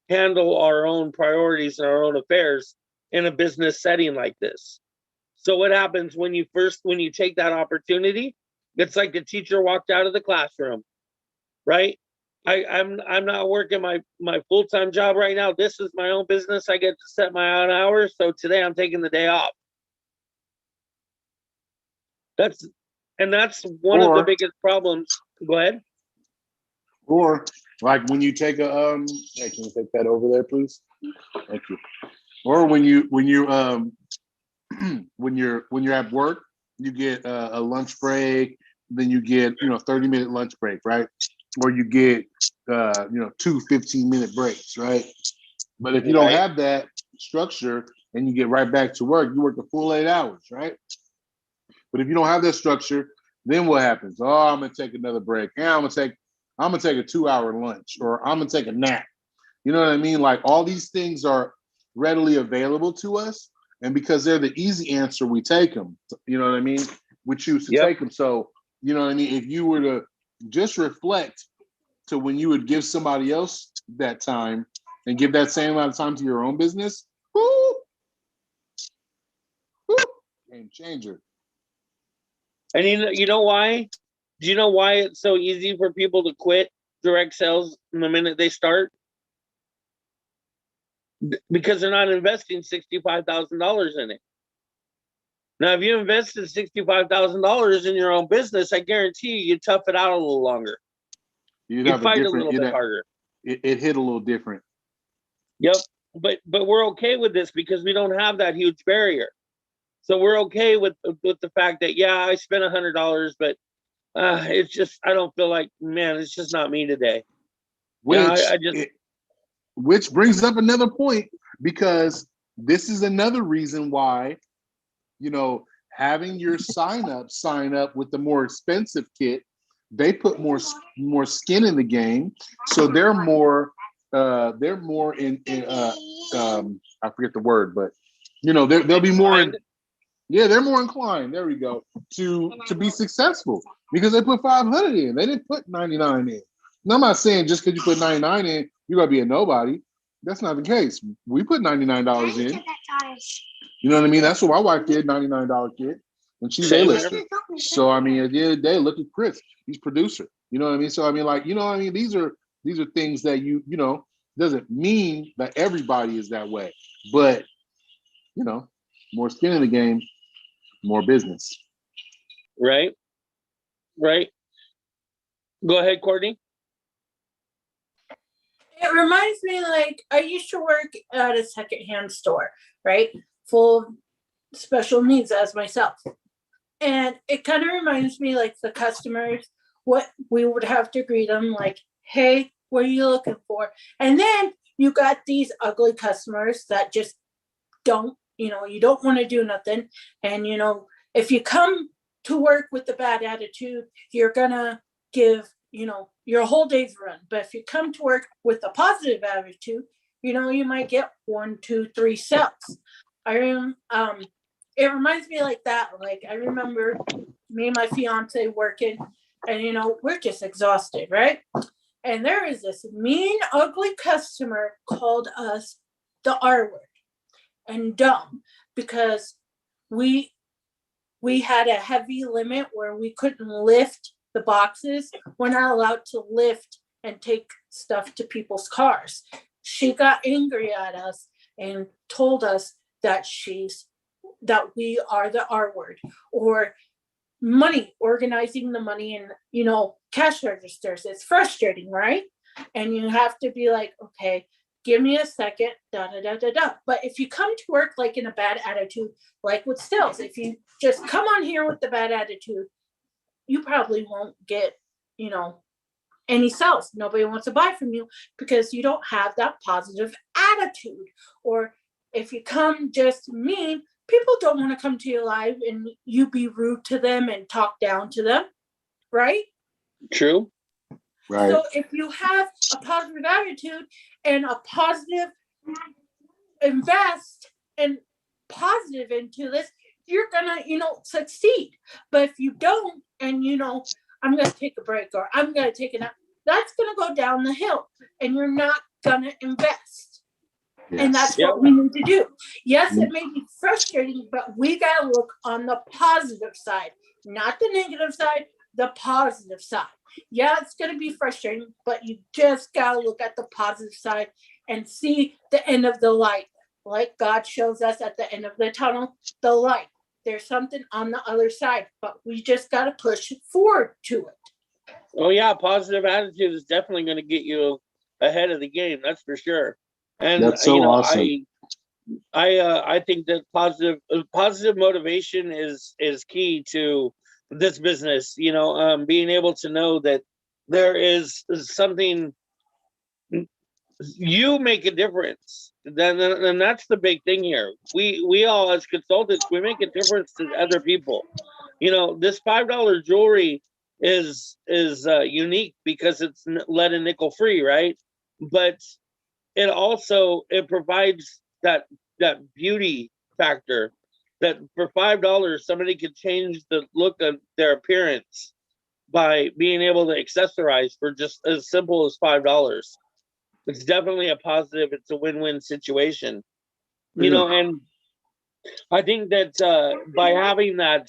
handle our own priorities and our own affairs in a business setting like this. So what happens when you take that opportunity? It's like the teacher walked out of the classroom, right? I'm not working my full-time job right now. This is my own business. I get to set my own hours. So today I'm taking the day off. That's one of the biggest problems. Go ahead. Or like when you take a hey, can you take that over there, please? Thank you. Or when you're at work, you get a lunch break, then you get 30-minute lunch break, right? Or you get 2 15-minute breaks, right? But if you don't have that structure and you get right back to work, you work the full 8 hours, right? But if you don't have that structure, then what happens? Oh, I'm gonna take another break. Yeah, I'm gonna take a 2-hour lunch, or I'm gonna take a nap. You know what I mean? Like, all these things are readily available to us, and because they're the easy answer, we take them. You know what I mean? We choose to take them. So, you know what I mean? If you were to just reflect to when you would give somebody else that time and give that same amount of time to your own business, whoo, game changer. And you know why? Do you know why it's so easy for people to quit direct sales the minute they start? Because they're not investing $65,000 in it. Now, if you invested $65,000 in your own business, I guarantee you tough it out a little longer. You'd fight a little bit harder. It hit a little different. Yep. But we're okay with this because we don't have that huge barrier. So we're okay with the fact that, yeah, I spent $100, but it's just, I don't feel like, man, it's just not me today. Which brings up another point, because this is another reason why, having your sign up with the more expensive kit, they put more skin in the game. So they're more they're more I forget the word, but you know, they'll be more they're more inclined. There we go, to be successful because they put 500 in. They didn't put 99 in. Now, I'm not saying just because you put 99 in, you're gonna be a nobody. That's not the case. We put $99 in. You know what I mean? That's what my wife did, $99 kit, and she's A-lister. So I mean, at the end of the day, look at Chris. He's producer. You know what I mean? So I mean, like, you know what I mean? These are things that you know, doesn't mean that everybody is that way, but you know, more skin in the game, more business. Right. Go ahead, Courtney. It reminds me, like, I used to work at a secondhand store, right? Full of special needs as myself. And it kind of reminds me, like, the customers, what we would have to greet them, like, hey, what are you looking for? And then you got these ugly customers that just don't, you know, you don't want to do nothing. And, you know, if you come to work with the bad attitude, you're gonna give, you know, your whole day's run. But if you come to work with a positive attitude, you know, you might get 1, 2, 3 sales. It reminds me like that. Like, I remember me and my fiance working, and you know, we're just exhausted, right? And there is this mean, ugly customer called us the R word and dumb because we had a heavy limit where we couldn't lift the boxes. We're not allowed to lift and take stuff to people's cars. She got angry at us and told us that we are the R word, or money, organizing the money in, you know, cash registers. It's frustrating, right? And you have to be like, okay, give me a second, da da da da da. But if you come to work like in a bad attitude, like with Stills, if you just come on here with the bad attitude, you probably won't get, you know, any sales. Nobody wants to buy from you because you don't have that positive attitude. Or if you come just mean, people don't want to come to your live and you be rude to them and talk down to them, right? True. Right. So if you have a positive attitude and a positive invest and positive into this, you're gonna, you know, succeed. But if you don't, and you know, I'm gonna take a break or I'm gonna take a nap, that's gonna go down the hill and you're not gonna invest. Yes. And that's what we need to do. Yes, it may be frustrating, but we gotta look on the positive side, not the negative side, the positive side. Yeah, it's gonna be frustrating, but you just gotta look at the positive side and see the end of the light. Like God shows us at the end of the tunnel, the light. There's something on the other side, but we just gotta push forward to it. Oh yeah, positive attitude is definitely going to get you ahead of the game. That's for sure. And That's so you know, awesome. I think that positive motivation is key to this business. You know, being able to know that there is something, you make a difference. Then that's the big thing here. We all as consultants, we make a difference to other people. You know, this $5 jewelry is unique because it's lead and nickel free, right? But it provides that beauty factor that for $5 somebody could change the look of their appearance by being able to accessorize for just as simple as $5. It's definitely a positive. It's a win-win situation, you know. And I think that by having that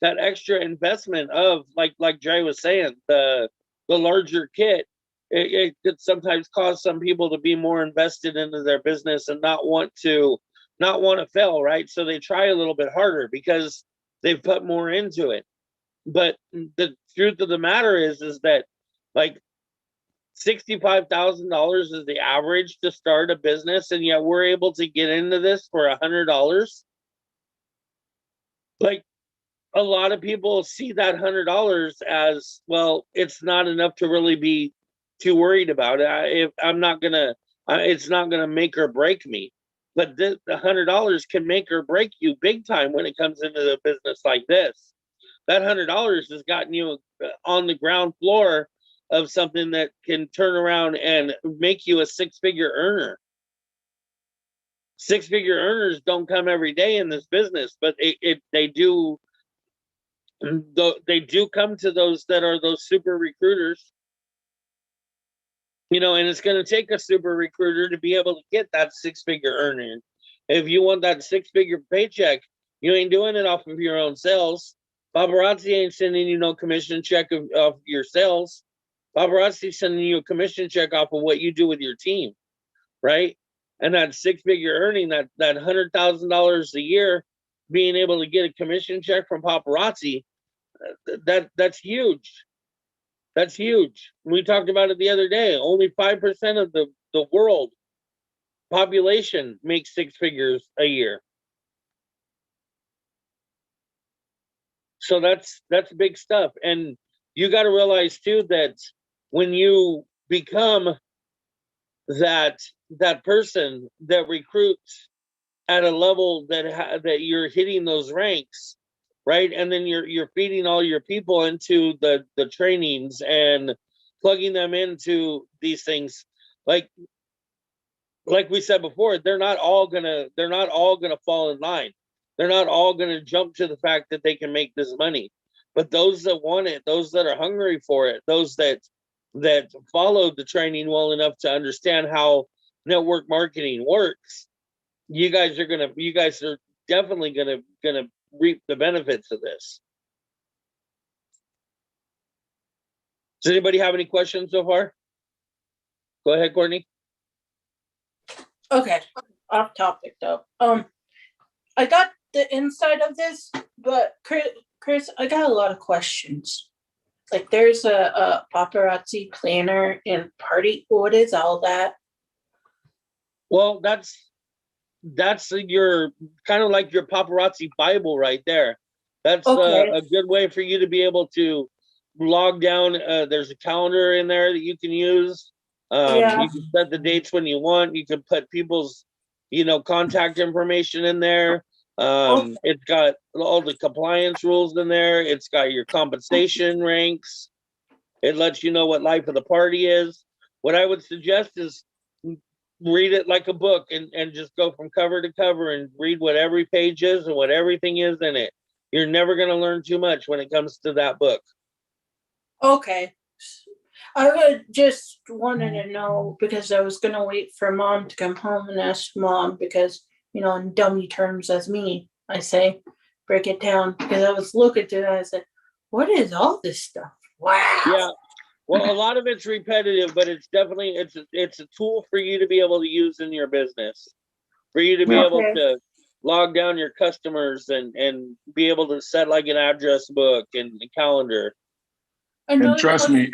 extra investment of like Dre was saying, the larger kit, it could sometimes cause some people to be more invested into their business and not want to fail, right? So they try a little bit harder because they've put more into it. But the truth of the matter is that like $65,000 is the average to start a business, and yet we're able to get into this for $100. Like, a lot of people see that $100 as, well, it's not enough to really be too worried about it. If I'm not gonna, it's not gonna make or break me. But the $100 can make or break you big time when it comes into a business like this. That $100 has gotten you on the ground floor of something that can turn around and make you a six-figure earner. Six-figure earners don't come every day in this business, but they do come to those that are those super recruiters. You know, and it's going to take a super recruiter to be able to get that six-figure earning. If you want that six-figure paycheck, you ain't doing it off of your own sales. Paparazzi ain't sending you no commission check of your sales. Paparazzi sending you a commission check off of what you do with your team, right? And that six-figure earning, that $100,000 a year, being able to get a commission check from paparazzi, that's huge. That's huge. We talked about it the other day. Only 5% of the world population makes six figures a year. So that's big stuff. And you got to realize too that when you become that person that recruits at a level that you're hitting those ranks, right? And then you're feeding all your people into the trainings and plugging them into these things. Like we said before, they're not all gonna fall in line. They're not all gonna jump to the fact that they can make this money. But those that want it, those that are hungry for it, those that followed the training well enough to understand how network marketing works, you guys are definitely gonna reap the benefits of this. Does anybody have any questions so far? Go ahead, Courtney. Okay, off topic though. I got the inside of this, but Chris, I got a lot of questions. Like, there's a paparazzi planner and party. What is all that? Well, that's your kind of like your paparazzi Bible right there. That's Okay. a good way for you to be able to log down. There's a calendar in there that you can use. Yeah. You can set the dates when you want. You can put people's, contact information in there. It's got all the compliance rules in there. It's got your compensation ranks. It lets you know what life of the party is. What I would suggest is read it like a book and just go from cover to cover and read what every page is and what everything is in it. You're never going to learn too much when it comes to that book. Okay. I would just wanted to know, because I was going to wait for Mom to come home and ask Mom, because, in dummy terms as me, I say, break it down, because I was looking through that. I said, what is all this stuff? Wow. Yeah. Well, a lot of it's repetitive, but it's definitely, it's a tool for you to be able to use in your business, for you to be able to log down your customers and be able to set like an address book and a calendar. And trust me,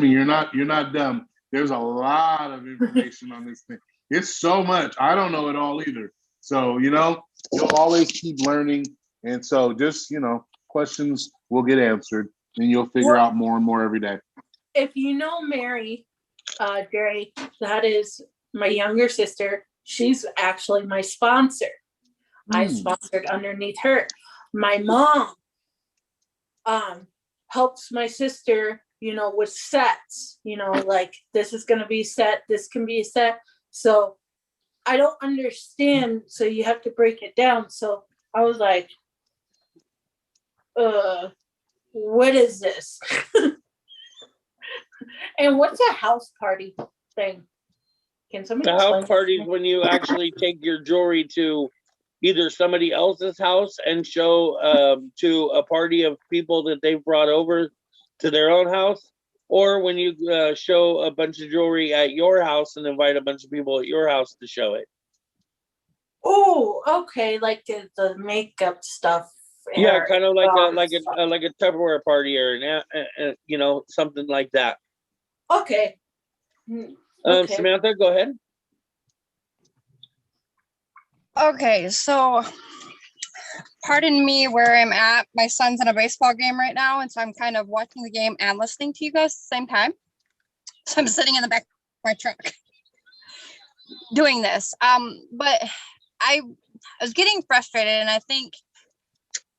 you're not dumb. There's a lot of information on this thing. It's so much. I don't know it all either. So, you'll always keep learning. And so just, questions will get answered and you'll figure out more and more every day. If you know Mary, Jerry, that is my younger sister. She's actually my sponsor. I sponsored underneath her. My mom helps my sister, with sets, like this is going to be set, this can be a set. So I don't understand. So you have to break it down. So I was like, what is this? And what's a house party thing? Can somebody The explain? house party is when you actually take your jewelry to either somebody else's house and show to a party of people that they've brought over to their own house, or when you show a bunch of jewelry at your house and invite a bunch of people at your house to show it. Oh, okay, like the makeup stuff. Yeah, kind of like a Tupperware party or something like that. Okay. Okay. Samantha, go ahead. Okay, so pardon me where I'm at. My son's in a baseball game right now, and so I'm kind of watching the game and listening to you guys at the same time. So I'm sitting in the back of my truck doing this. But I was getting frustrated, and I think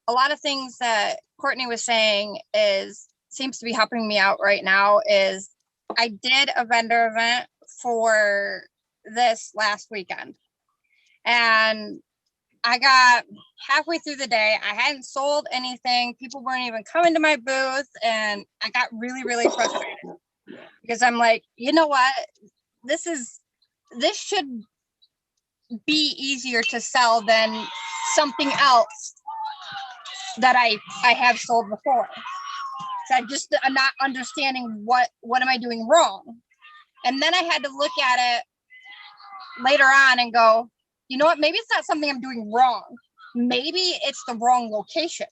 a lot of things that Courtney was saying is seems to be helping me out right now is I did a vendor event for this last weekend, and I got halfway through the day. I hadn't sold anything. People weren't even coming to my booth, and I got really, really frustrated because I'm like, you know what? This should be easier to sell than something else that I have sold before. So I'm not understanding what am I doing wrong. And then I had to look at it later on and go, you know what? Maybe it's not something I'm doing wrong. Maybe it's the wrong location.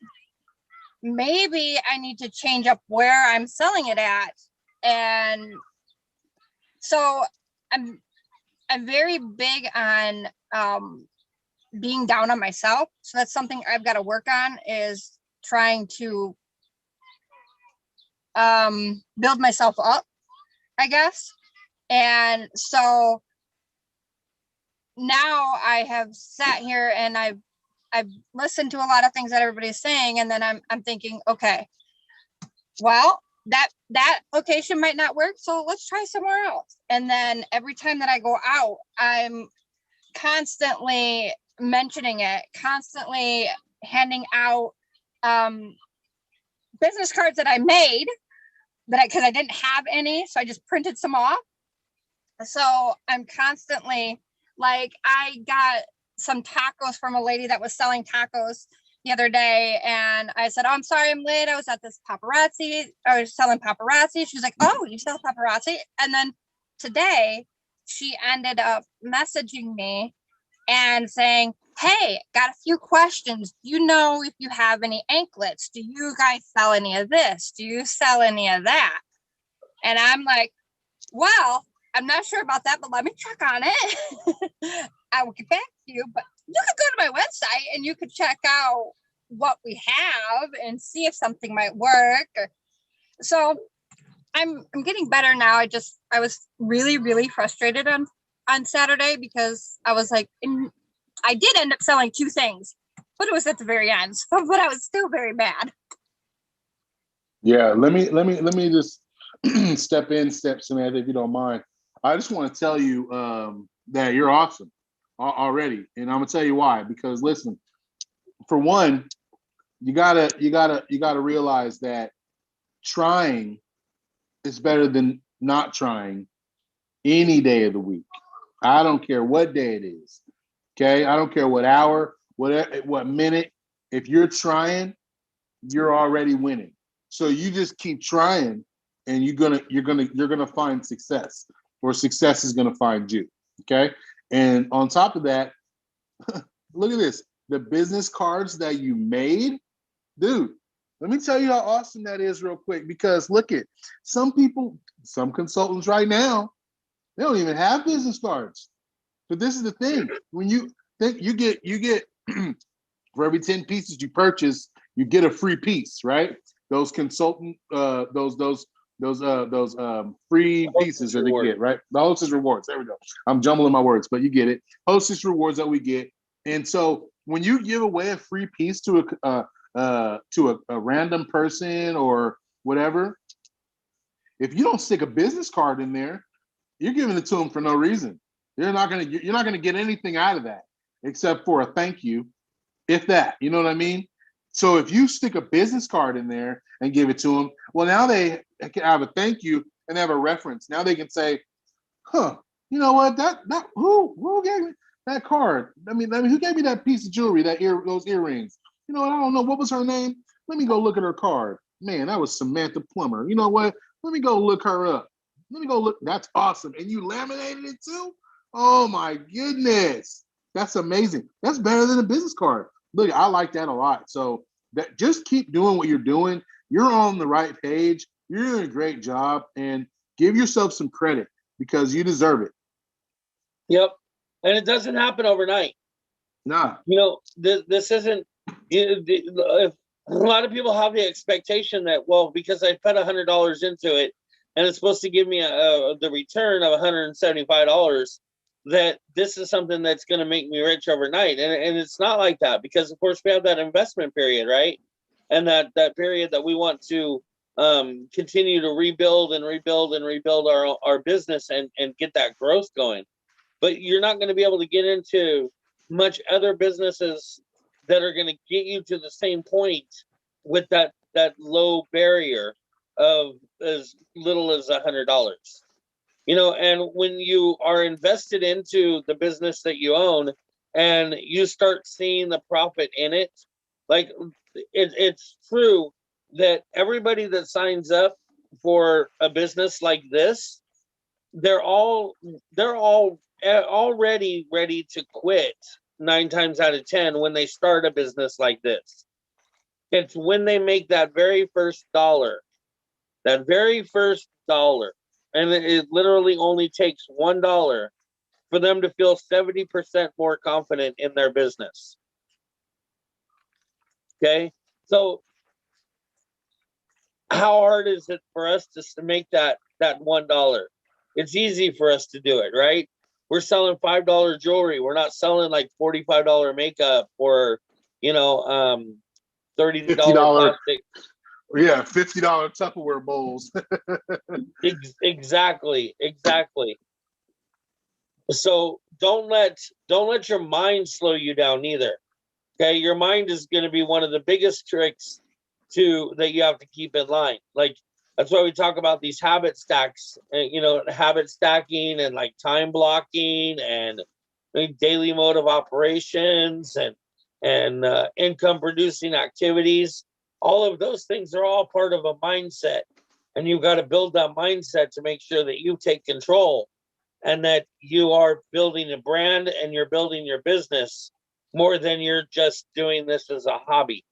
Maybe I need to change up where I'm selling it at. And so I'm very big on being down on myself. So that's something I've got to work on, is trying to build myself up, I guess. And so now I have sat here and I've listened to a lot of things that everybody's saying, and then I'm thinking, okay, well, that location might not work, so let's try somewhere else. And then every time that I go out, I'm constantly mentioning it, constantly handing out business cards that I made, because I didn't have any, so I just printed some off. So I'm constantly, like, I got some tacos from a lady that was selling tacos the other day, and I said, oh, I'm sorry I'm late. I was at this paparazzi. I was selling paparazzi. She was like, oh, you sell paparazzi? And then today she ended up messaging me and saying, hey, got a few questions. Do you know if you have any anklets? Do you guys sell any of this? Do you sell any of that? And I'm like, well, I'm not sure about that, but let me check on it. I will get back to you, but you could go to my website and you could check out what we have and see if something might work. So I'm getting better now. I was really, really frustrated on Saturday, because I was like, I did end up selling 2 things, but it was at the very end. But I was still very mad. Yeah, let me just step Samantha, if you don't mind. I just want to tell you that you're awesome already, and I'm gonna tell you why. Because listen, for one, you gotta realize that trying is better than not trying any day of the week. I don't care what day it is. Okay, I don't care what hour, what minute. If you're trying, you're already winning. So you just keep trying, and you're gonna find success, or success is gonna find you. Okay, and on top of that, look at this: the business cards that you made, dude. Let me tell you how awesome that is, real quick. Because look at some people, some consultants right now, they don't even have business cards. But this is the thing: when you think you get for every 10 pieces you purchase, you get a free piece, right? Those consultant, those free pieces that they get, right? The hostess rewards. There we go. I'm jumbling my words, but you get it. Hostess rewards that we get. And so when you give away a free piece to a random person or whatever, if you don't stick a business card in there, you're giving it to them for no reason. You're not gonna get anything out of that except for a thank you, if that. You know what I mean? So if you stick a business card in there and give it to them, well, now they can have a thank you and have a reference. Now they can say, huh, you know what, that who gave me that card? I mean, who gave me that piece of jewelry, those earrings? You know what, I don't know, what was her name? Let me go look at her card. Man, that was Samantha Plummer. You know what? Let me go look her up. Let me go look. That's awesome. And you laminated it too? Oh my goodness. That's amazing. That's better than a business card. Look, I like that a lot. So that, just keep doing what you're doing. You're on the right page. You're doing a great job, and give yourself some credit because you deserve it. Yep. And it doesn't happen overnight. Nah. You know, this isn't, if a lot of people have the expectation that, well, because I put $100 into it and it's supposed to give me the return of $175, that this is something that's going to make me rich overnight. And it's not like that, because of course we have that investment period, right? And that period that we want to continue to rebuild and rebuild and rebuild our business and get that growth going. But you're not going to be able to get into much other businesses that are going to get you to the same point with that low barrier of as little as $100. You know, and when you are invested into the business that you own and you start seeing the profit in it, like it's true that everybody that signs up for a business like this, they're all already ready to quit 9 times out of 10 when they start a business like this. It's when they make that very first dollar, and it literally only takes $1 for them to feel 70% more confident in their business. Okay, so how hard is it for us to make that $1? It's easy for us to do it, right? We're selling $5 jewelry. We're not selling like $45 makeup or, you know, $30 plastic. Yeah, $50 Tupperware bowls. Exactly. So don't let your mind slow you down either. Okay, your mind is going to be one of the biggest tricks that you have to keep in line. Like that's why we talk about these habit stacks, you know, habit stacking and like time blocking and daily mode of operations and income producing activities. All of those things are all part of a mindset, and you've got to build that mindset to make sure that you take control and that you are building a brand and you're building your business more than you're just doing this as a hobby.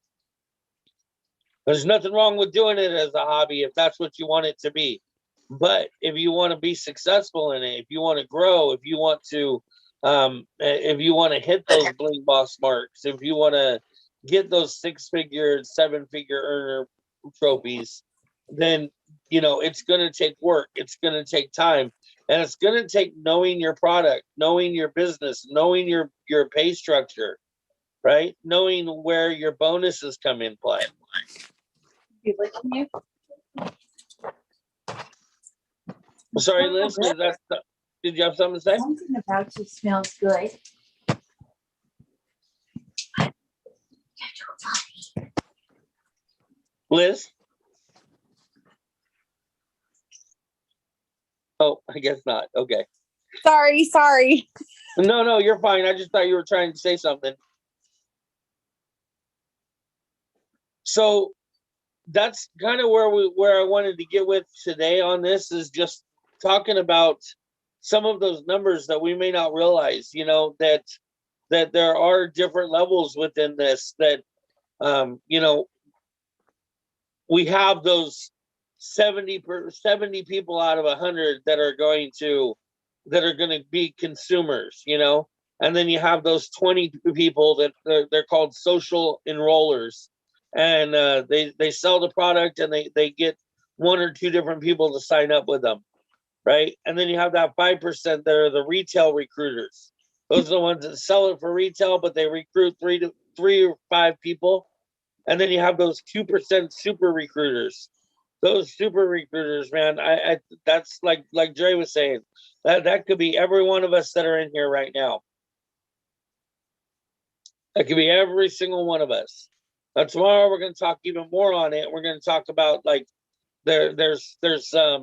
There's nothing wrong with doing it as a hobby if that's what you want it to be. But if you want to be successful in it, if you want to grow, if you want to hit those Bling Boss marks, if you want to get those 6-figure, 7-figure earner trophies, then you know it's going to take work. It's going to take time, and it's going to take knowing your product, knowing your business, knowing your pay structure, right? Knowing where your bonuses come in play. You liking you? Sorry, Liz, did you have something to say? Something about you smells good. Liz? Oh, I guess not. Okay. Sorry. No, you're fine. I just thought you were trying to say something. So that's kind of where I wanted to get with today on this, is just talking about some of those numbers that we may not realize, you know, that there are different levels within this, that you know, we have those 70 people out of 100 that are going to be consumers, you know, and then you have those 20 people that they're called social enrollers, and they sell the product and they get 1 or 2 different people to sign up with them, right? And then you have that 5% that are the retail recruiters. Those are the ones that sell it for retail, but they recruit 3 or 5 people. And then you have those 2% super recruiters. Those super recruiters, man, I that's like Dre was saying, that could be every one of us that are in here right now. That could be every single one of us. Tomorrow we're going to talk even more on it. We're going to talk about like there's a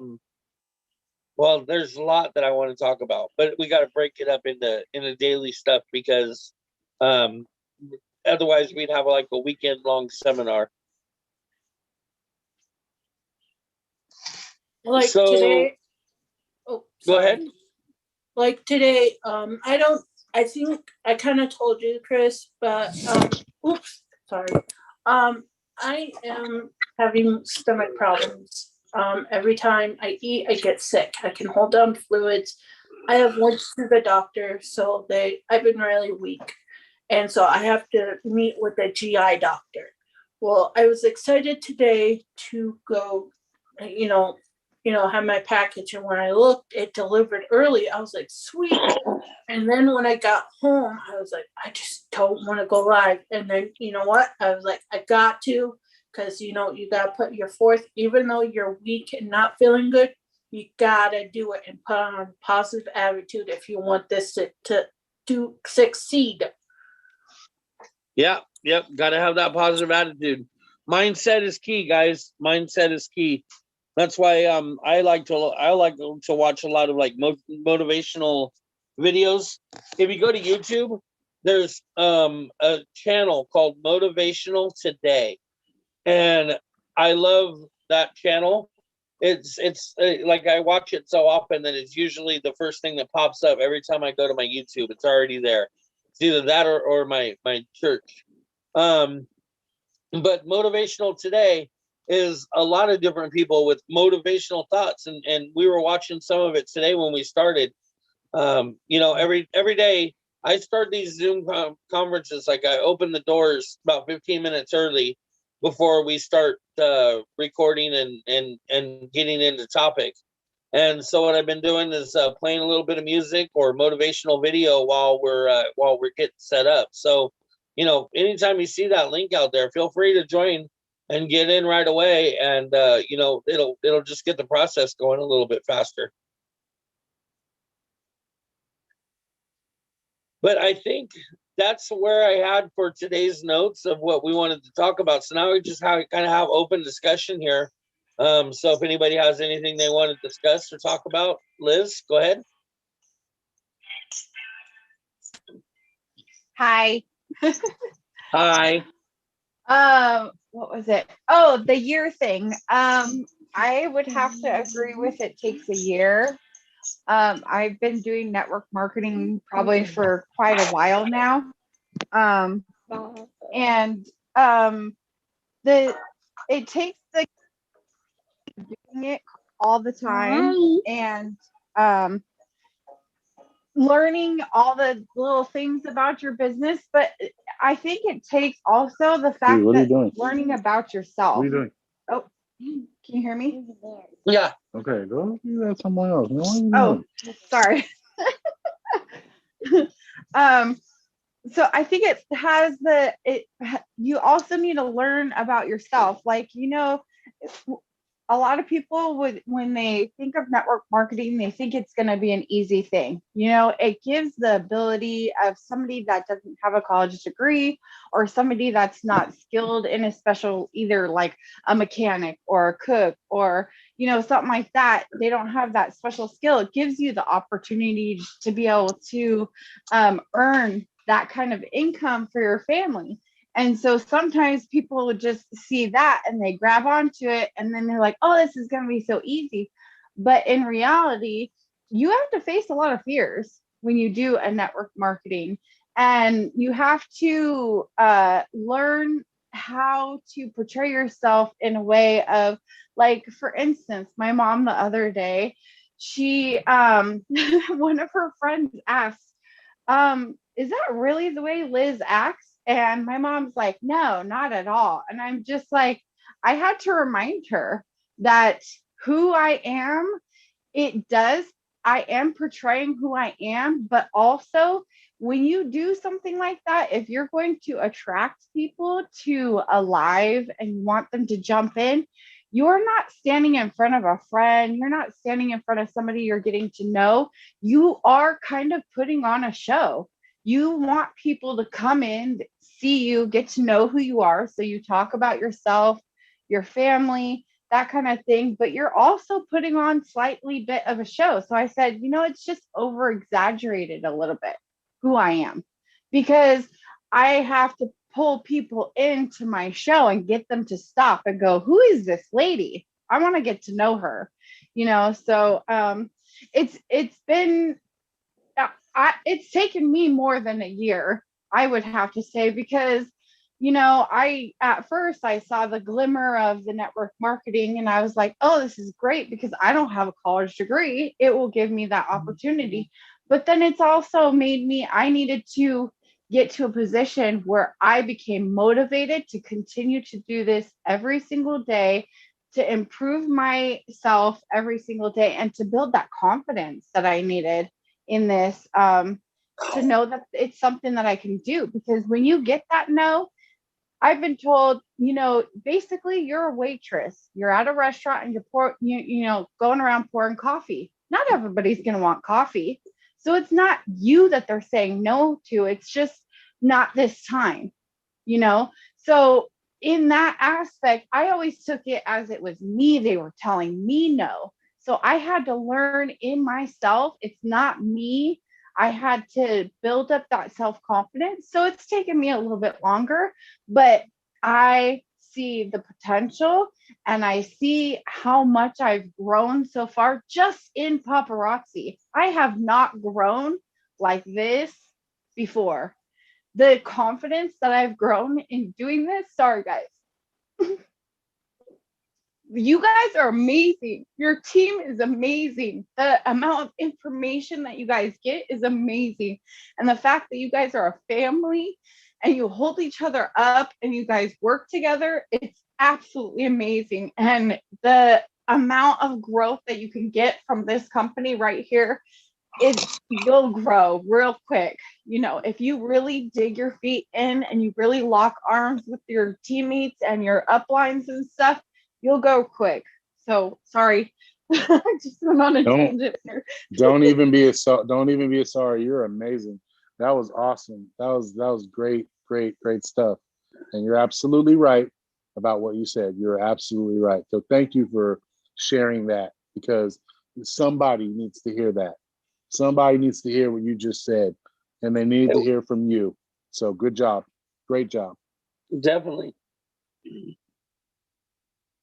lot that I want to talk about, but we got to break it up into daily stuff, because otherwise we'd have like a weekend long seminar. Like So, today. Oh, go sorry. ahead. Like today, I think I kind of told you, Chris, but oops, sorry. I am having stomach problems. Every time I eat, I get sick. I can hold down fluids. I have went to the doctor, so I've been really weak, and so I have to meet with a GI doctor. Well, I was excited today to go, have my package, and when I looked, it delivered early. I was like, sweet. And then when I got home, I was like, I just don't want to go live. And then, you know what? I was like, I got to, because you know you gotta put your forth, even though you're weak and not feeling good, you gotta do it and put on a positive attitude if you want this to succeed. Yeah, yep. Got to have that positive attitude. Mindset is key, guys. Mindset is key. That's why I like to watch a lot of like motivational videos. If you go to YouTube, there's a channel called Motivational Today, and I love that channel. It's like I watch it so often that it's usually the first thing that pops up every time I go to my YouTube. It's already there. It's either that or my church. But Motivational Today is a lot of different people with motivational thoughts, and we were watching some of it today when we started. You know, every day I start these Zoom conferences, like I open the doors about 15 minutes early before we start recording and getting into topics. And so what I've been doing is playing a little bit of music or motivational video while we're getting set up. So, you know, anytime you see that link out there, feel free to join and get in right away. And you know, it'll just get the process going a little bit faster. But I think that's where I had for today's notes of what we wanted to talk about. So now we just kind of have open discussion here. So if anybody has anything they want to discuss or talk about, Liz, go ahead. Hi. Hi. What was it? Oh, the year thing. I would have to agree with it takes a year. I've been doing network marketing probably for quite a while now. And it takes the doing it all the time and learning all the little things about your business, but I think it takes also the fact that learning about yourself. What are you doing? Oh, can you hear me? Yeah. Okay, go do that somewhere else. Oh, sorry. So I think it has you also need to learn about yourself. Like, you know, a lot of people when they think of network marketing, they think it's going to be an easy thing. You know, it gives the ability of somebody that doesn't have a college degree or somebody that's not skilled in a special, either like a mechanic or a cook or, you know, something like that. They don't have that special skill. It gives you the opportunity to be able to earn that kind of income for your family. And so sometimes people would just see that and they grab onto it and then they're like, oh, this is going to be so easy. But in reality, you have to face a lot of fears when you do a network marketing, and you have to learn how to portray yourself in a way of, like, for instance, my mom the other day, she, one of her friends asked, is that really the way Liz acts? And my mom's like, no, not at all. And I'm just like, I had to remind her that who I am, I am portraying who I am, but also when you do something like that, if you're going to attract people to a live and you want them to jump in, you're not standing in front of a friend. You're not standing in front of somebody you're getting to know. You are kind of putting on a show. You want people to come in, see you, get to know who you are. So you talk about yourself, your family, that kind of thing, but you're also putting on slightly bit of a show. So I said, you know, it's just over exaggerated a little bit who I am, because I have to pull people into my show and get them to stop and go, who is this lady? I want to get to know her, you know? So it's been, it's taken me more than a year, I would have to say, because, you know, at first I saw the glimmer of the network marketing and I was like, oh, this is great because I don't have a college degree. It will give me that opportunity. But then it's also made me, I needed to get to a position where I became motivated to continue to do this every single day, to improve myself every single day, and to build that confidence that I needed in this, to know that it's something that I can do. Because when you get that no, I've been told, basically you're a waitress. You're at a restaurant and you're going around pouring coffee. Not everybody's going to want coffee. So it's not you that they're saying no to. It's just not this time, you know? So in that aspect, I always took it as it was me. They were telling me no. So I had to learn in myself. It's not me. I had to build up that self-confidence. So it's taken me a little bit longer, but I see the potential and I see how much I've grown so far just in paparazzi. I have not grown like this before. The confidence that I've grown in doing this, sorry guys. You guys are amazing. Your team is amazing. The amount of information that you guys get is amazing. And the fact that you guys are a family and you hold each other up and you guys work together, it's absolutely amazing. And the amount of growth that you can get from this company right here, you'll grow real quick. If you really dig your feet in and you really lock arms with your teammates and your uplines and stuff, you'll go quick. So sorry. I just went on a tangent here. Don't even be sorry. You're amazing. That was awesome. That was great stuff. And you're absolutely right about what you said. You're absolutely right. So thank you for sharing that, because somebody needs to hear that. Somebody needs to hear what you just said, and they need to hear from you. So good job. Great job. Definitely.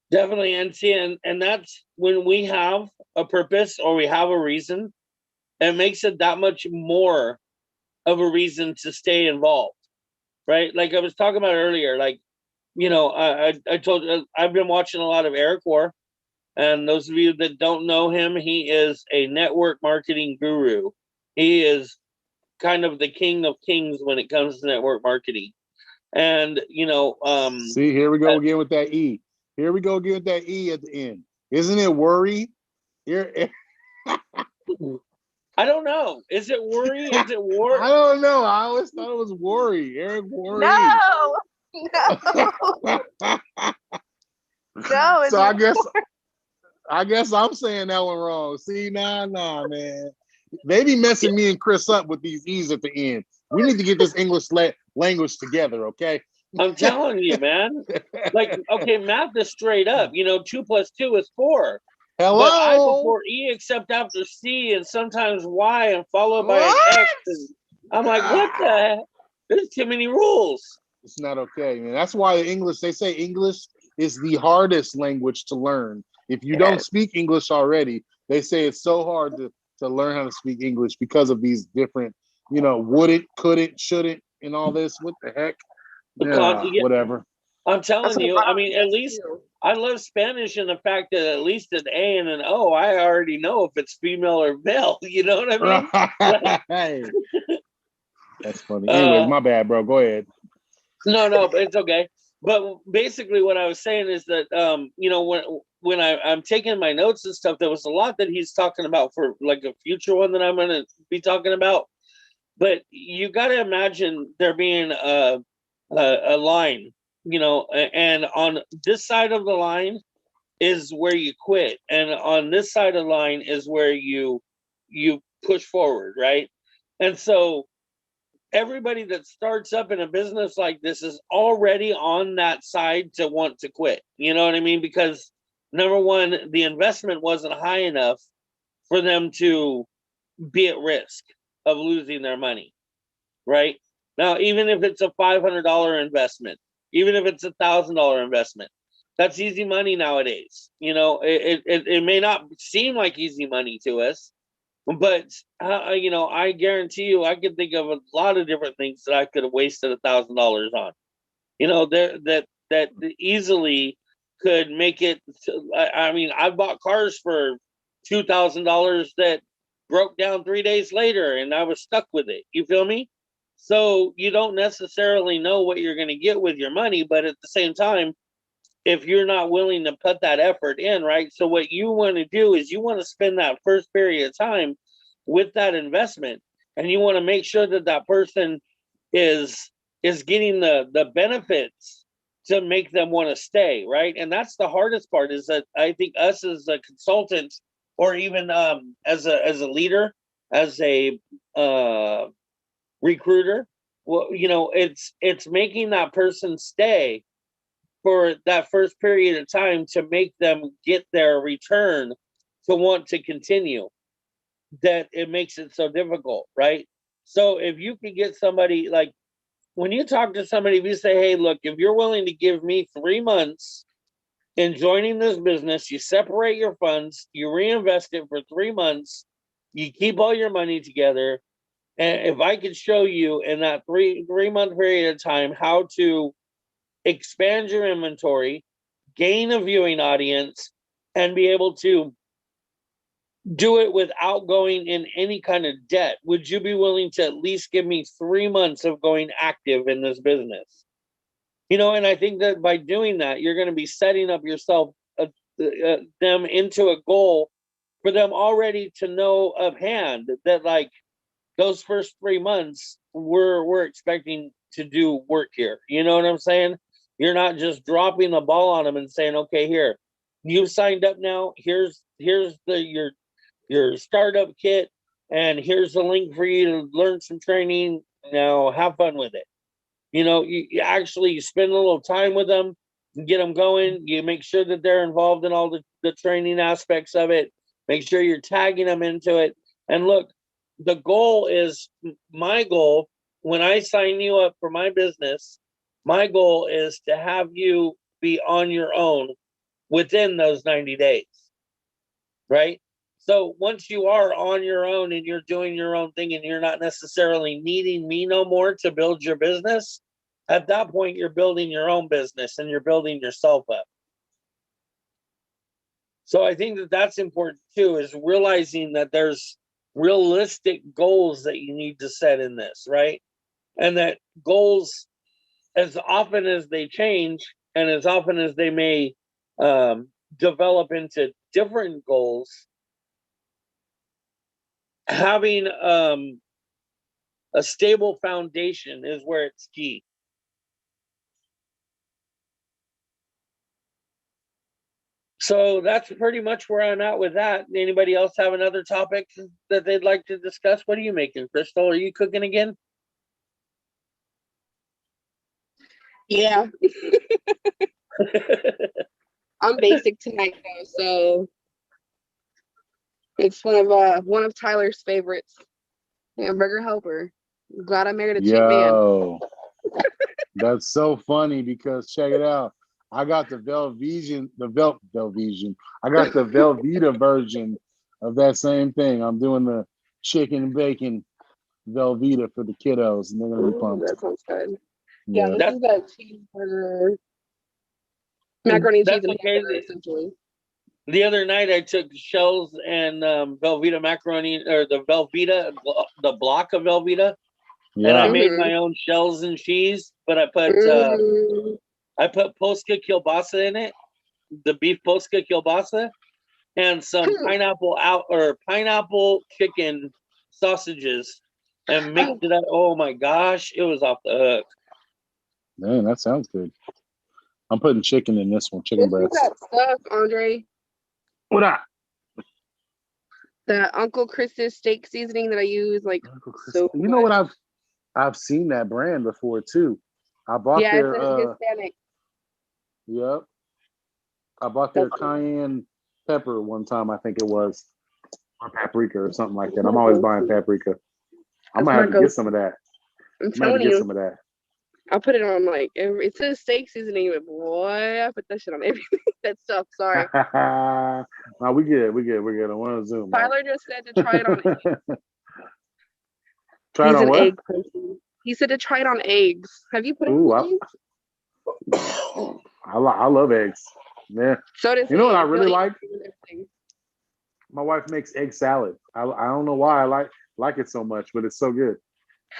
Definitely. And see, and that's when we have a purpose or we have a reason, it makes it that much more of a reason to stay involved, right? Like I was talking about earlier, like, I told you, I've been watching a lot of Eric War. And those of you that don't know him, he is a network marketing guru. He is kind of the king of kings when it comes to network marketing. And, see, here we go again with that E. Here we go again with that E at the end. Isn't it worry? I don't know. Is it worry? Is it war? I don't know. I always thought it was worry. Eric Worry. No. No. So I guess I'm saying that one wrong. See, nah, man. They be messing me and Chris up with these E's at the end. We need to get this English language together, okay? I'm telling you, man. Like, okay, math is straight up. 2 plus 2 is 4. Hello. But I before E except after C and sometimes Y and followed by an X. And I'm like, what the heck? There's too many rules. It's not okay, man. That's why they say English is the hardest language to learn. If you don't speak English already, they say it's so hard to learn how to speak English because of these different, wouldn't, couldn't, shouldn't, and all this. What the heck? Yeah, whatever. I'm telling you, I mean, at least I love Spanish in the fact that at least an A and an O, I already know if it's female or male. You know what I mean? That's funny. Anyways, my bad, bro. Go ahead. No, but it's okay. But basically what I was saying is that, when I'm taking my notes and stuff, there was a lot that he's talking about for like a future one that I'm going to be talking about. But you got to imagine there being a line, and on this side of the line is where you quit. And on this side of the line is where you push forward, right? And so everybody that starts up in a business like this is already on that side to want to quit. You know what I mean? Because number one, the investment wasn't high enough for them to be at risk of losing their money, right? Now, even if it's a $500 investment, even if it's $1,000 investment, that's easy money nowadays. It may not seem like easy money to us, but I guarantee you, I can think of a lot of different things that I could have wasted $1,000 on. That easily could make it. I mean, I bought cars for $2,000 that broke down 3 days later, and I was stuck with it. You feel me? So you don't necessarily know what you're going to get with your money, but at the same time, if you're not willing to put that effort in, right? So what you want to do is you want to spend that first period of time with that investment, and you want to make sure that that person is getting the benefits to make them want to stay, right? And that's the hardest part, is that I think us as a consultant, or even as a leader, as a recruiter, well, it's making that person stay for that first period of time to make them get their return to want to continue. That it makes it so difficult, right? So if you could get somebody, like, when you talk to somebody, if you say, hey, look, if you're willing to give me 3 months in joining this business, you separate your funds, you reinvest it for 3 months, you keep all your money together, and if I could show you in that 3-month period of time how to expand your inventory, gain a viewing audience, and be able to do it without going in any kind of debt, would you be willing to at least give me 3 months of going active in this business? And I think that by doing that, you're going to be setting up yourself, them into a goal for them already to know of hand that, like, those first 3 months, we're expecting to do work here. You know what I'm saying? You're not just dropping the ball on them and saying, okay, here, you've signed up now. Here's your startup kit, and here's the link for you to learn some training. Now have fun with it. You actually spend a little time with them, get them going. You make sure that they're involved in all the training aspects of it. Make sure you're tagging them into it. And look, the goal is, my goal when I sign you up for my business, my goal is to have you be on your own within those 90 days, right? So once you are on your own and you're doing your own thing and you're not necessarily needing me no more to build your business, at that point, you're building your own business and you're building yourself up. So I think that that's important too, is realizing that there's realistic goals that you need to set in this, right? And that goals, as often as they change and as often as they may develop into different goals, having a stable foundation is where it's key. So that's pretty much where I'm at with that. Anybody else have another topic that they'd like to discuss? What are you making, Crystal? Are you cooking again? Yeah. I'm basic tonight though, so it's one of Tyler's favorites. Hamburger helper. I'm glad I married a cheap man. Yo, that's so funny because check it out. I got the Velveeta. I got the Velveeta version of that same thing. I'm doing the chicken and bacon Velveeta for the kiddos, and they're gonna be pumped. That sounds good. Yeah, this is that cheeseburger, macaroni and cheese and hamburger, essentially. The other night I took shells and Velveeta macaroni, or the Velveeta, the block of Velveeta, and I made my own shells and cheese, but I put Polska kielbasa in it, the beef Polska kielbasa, and some pineapple chicken sausages, and mixed it up. Oh my gosh, it was off the hook. Man, that sounds good. I'm putting chicken in this one, chicken breast. That stuff, Andre. What up? The Uncle Chris's steak seasoning that I use, like, so you know what, I've seen that brand before too. I bought their it's Hispanic. Yep. I bought their cayenne pepper one time, I think it was, or paprika or something like that. I'm always buying paprika. I'm gonna have to get some of that. I'm telling you. Get some of that. I'll put it on, like, it says steak seasoning, but boy, I put that shit on everything. That stuff, sorry. No, we good. I want to Zoom. Tyler just said to try it on eggs. Try it on what? Egg person. He said to try it on eggs. Have you put it on eggs? I love eggs. Yeah. So does you know what I really like? My wife makes egg salad. I don't know why I like it so much, but it's so good.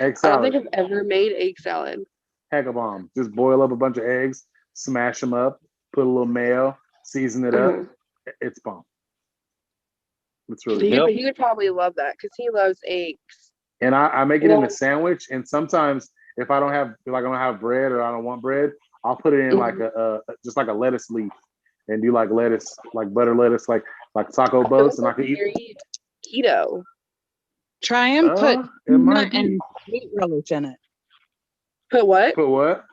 Egg salad. I don't think I've ever made egg salad. Heck of bomb. Just boil up a bunch of eggs, smash them up, put a little mayo, season it up. It's bomb. It's really good. He would probably love that because he loves eggs. And I make it in a sandwich. And sometimes if I don't have bread or I don't want bread, I'll put it in like a just like a lettuce leaf and do like lettuce, like butter lettuce, like taco boats, and I can eat. Very keto. Try and put It tuna might be. and sweet relish in it. Put what? Put what?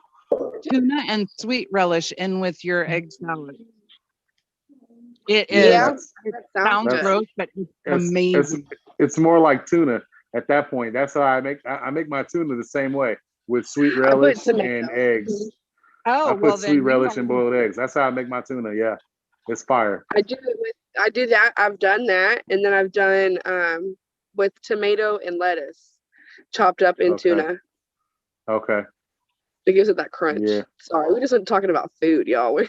Tuna and sweet relish in with your egg salad. It Yeah, is. It that sounds sounds good. gross, but it's It's amazing. it's more like tuna at that point. That's how I make my tuna the same way with sweet I put relish tomato. and eggs. Oh, I well put sweet then you relish know. and boiled eggs. That's how I make my tuna. Yeah, it's fire. I do that. I've done that, and then I've done with tomato and lettuce chopped up in Okay. tuna. Okay. It gives it that crunch. Yeah. Sorry, we just been talking about food, y'all.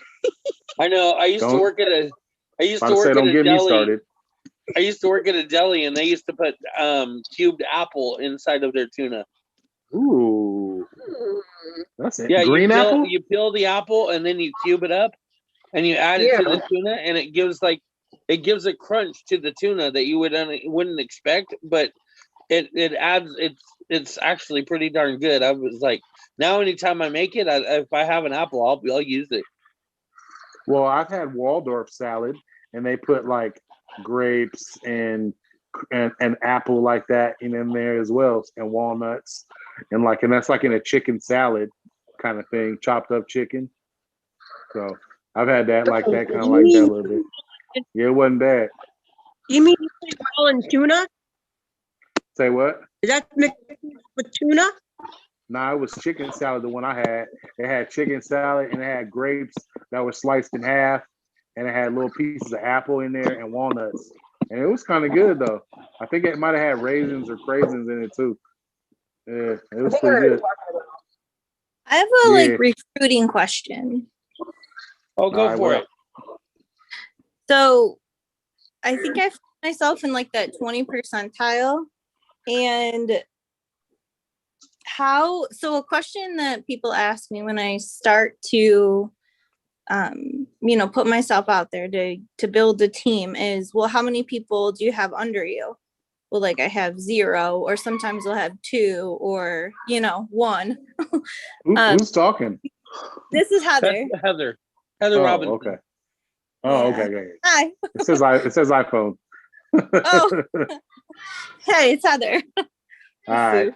I know. I used to Don't- work at a. I used About to to say, work at don't a get me deli. started. I used to work at a deli, and they used to put cubed apple inside of their tuna. Ooh, that's it. Yeah, Green apple. you peel the apple, and then you cube it up, and you add it to the tuna, and it gives a crunch to the tuna that you wouldn't expect, but it adds it's actually pretty darn good. I was like, now anytime I make it, if I have an apple, I'll use it. Well, I've had Waldorf salad, and they put like grapes and apple like that in there as well, and walnuts, and that's like in a chicken salad kind of thing, chopped up chicken. So I've had that like that, kind of like that a little bit. Yeah, it wasn't bad. You mean you say well and tuna? Say what? Is that mixed with tuna? Nah, it was chicken salad, the one I had. It had chicken salad, and it had grapes that were sliced in half, and it had little pieces of apple in there and walnuts. And it was kind of good, though. I think it might have had raisins or craisins in it, too. Yeah, it was pretty good. I have a recruiting question. Oh, go for it. So I think I found myself in like that 20 percentile. And so a question that people ask me when I start to put myself out there to build a team is, well, how many people do you have under you? Well, like I have 0, or sometimes I'll have 2, or 1. Who's talking? This is Heather. Heather Oh, Robinson. okay. Oh, okay. Hi. It says iPhone. Oh. Hey, it's Heather. All right.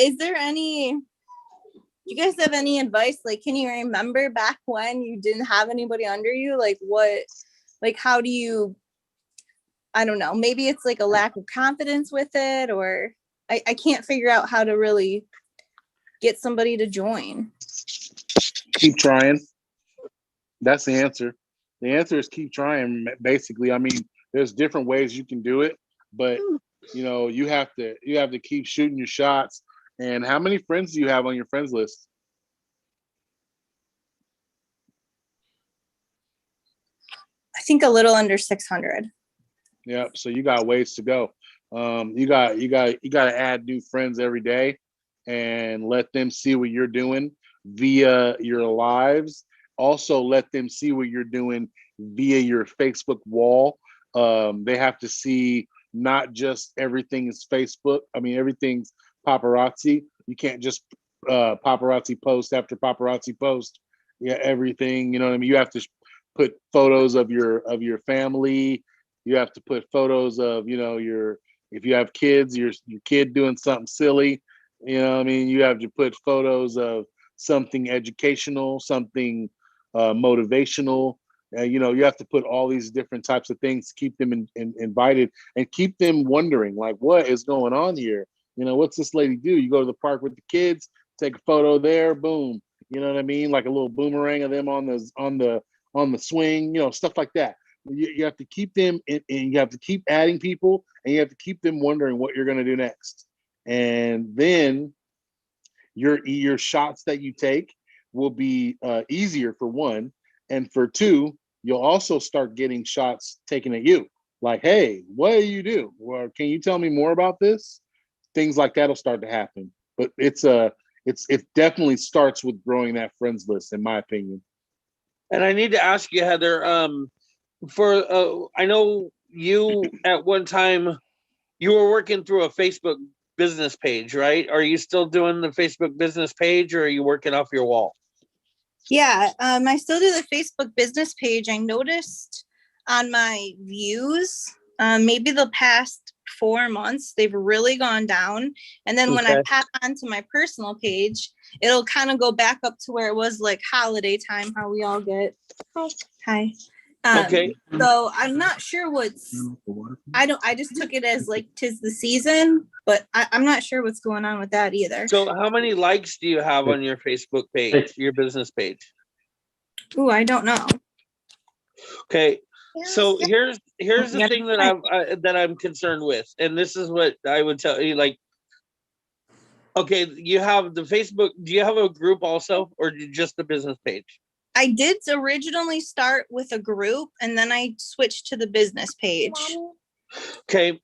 Is there do you guys have any advice? Like, can you remember back when you didn't have anybody under you? How do you, I don't know, maybe it's like a lack of confidence with it, or I can't figure out how to really get somebody to join. Keep trying. That's the answer. The answer is keep trying, basically. I mean, there's different ways you can do it, but you have to keep shooting your shots. And how many friends do you have on your friends list? I think a little under 600. Yeah, so you got ways to go. You got to add new friends every day and let them see what you're doing via your lives. Also, let them see what you're doing via your Facebook wall. They have to see not just everything is Facebook. I mean, everything's paparazzi. You can't just paparazzi post after paparazzi post. Yeah, everything. You know what I mean? You have to put photos of your family. You have to put photos of if you have kids, your kid doing something silly. You know what I mean? You have to put photos of something educational, something motivational. You have to put all these different types of things to keep them invited and keep them wondering, like, what is going on here? What's this lady do? You go to the park with the kids, take a photo there, boom. You know what I mean? Like a little boomerang of them on the swing, stuff like that. You have to keep them, and you have to keep adding people, and you have to keep them wondering what you're going to do next. And then your shots that you take will be easier, for one, and for two, you'll also start getting shots taken at you. Like, hey, what do you do? Or can you tell me more about this? Things like that will start to happen. But it definitely starts with growing that friends list, in my opinion. And I need to ask you, Heather, I know you at one time you were working through a Facebook business page, right? Are you still doing the Facebook business page, or are you working off your wall? Yeah, I still do the Facebook business page. I noticed on my views, maybe the past 4 months, they've really gone down. And then when I Okay. pop onto my personal page, it'll kind of go back up to where it was like holiday time, how we all get. Hi. Okay. So I'm not sure I just took it as like 'tis the season, but I'm not sure what's going on with that either. So how many likes do you have on your Facebook page, your business page? Ooh, I don't know. Okay. So here's the thing that I'm concerned with, and this is what I would tell you. Like, okay, you have the Facebook. Do you have a group also, or just the business page? I did originally start with a group, and then I switched to the business page. Okay.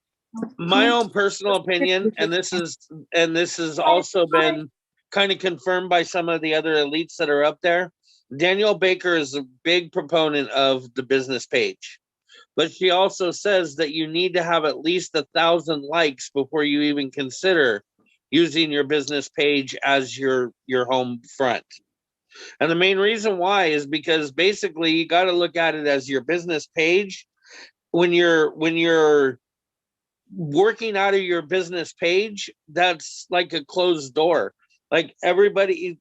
My own personal opinion, and this has also been kind of confirmed by some of the other elites that are up there. Danielle Baker is a big proponent of the business page, but she also says that you need to have at least 1,000 likes before you even consider using your business page as your home front. And the main reason why is because basically you got to look at it as your business page. When you're working out of your business page, that's like a closed door. Like everybody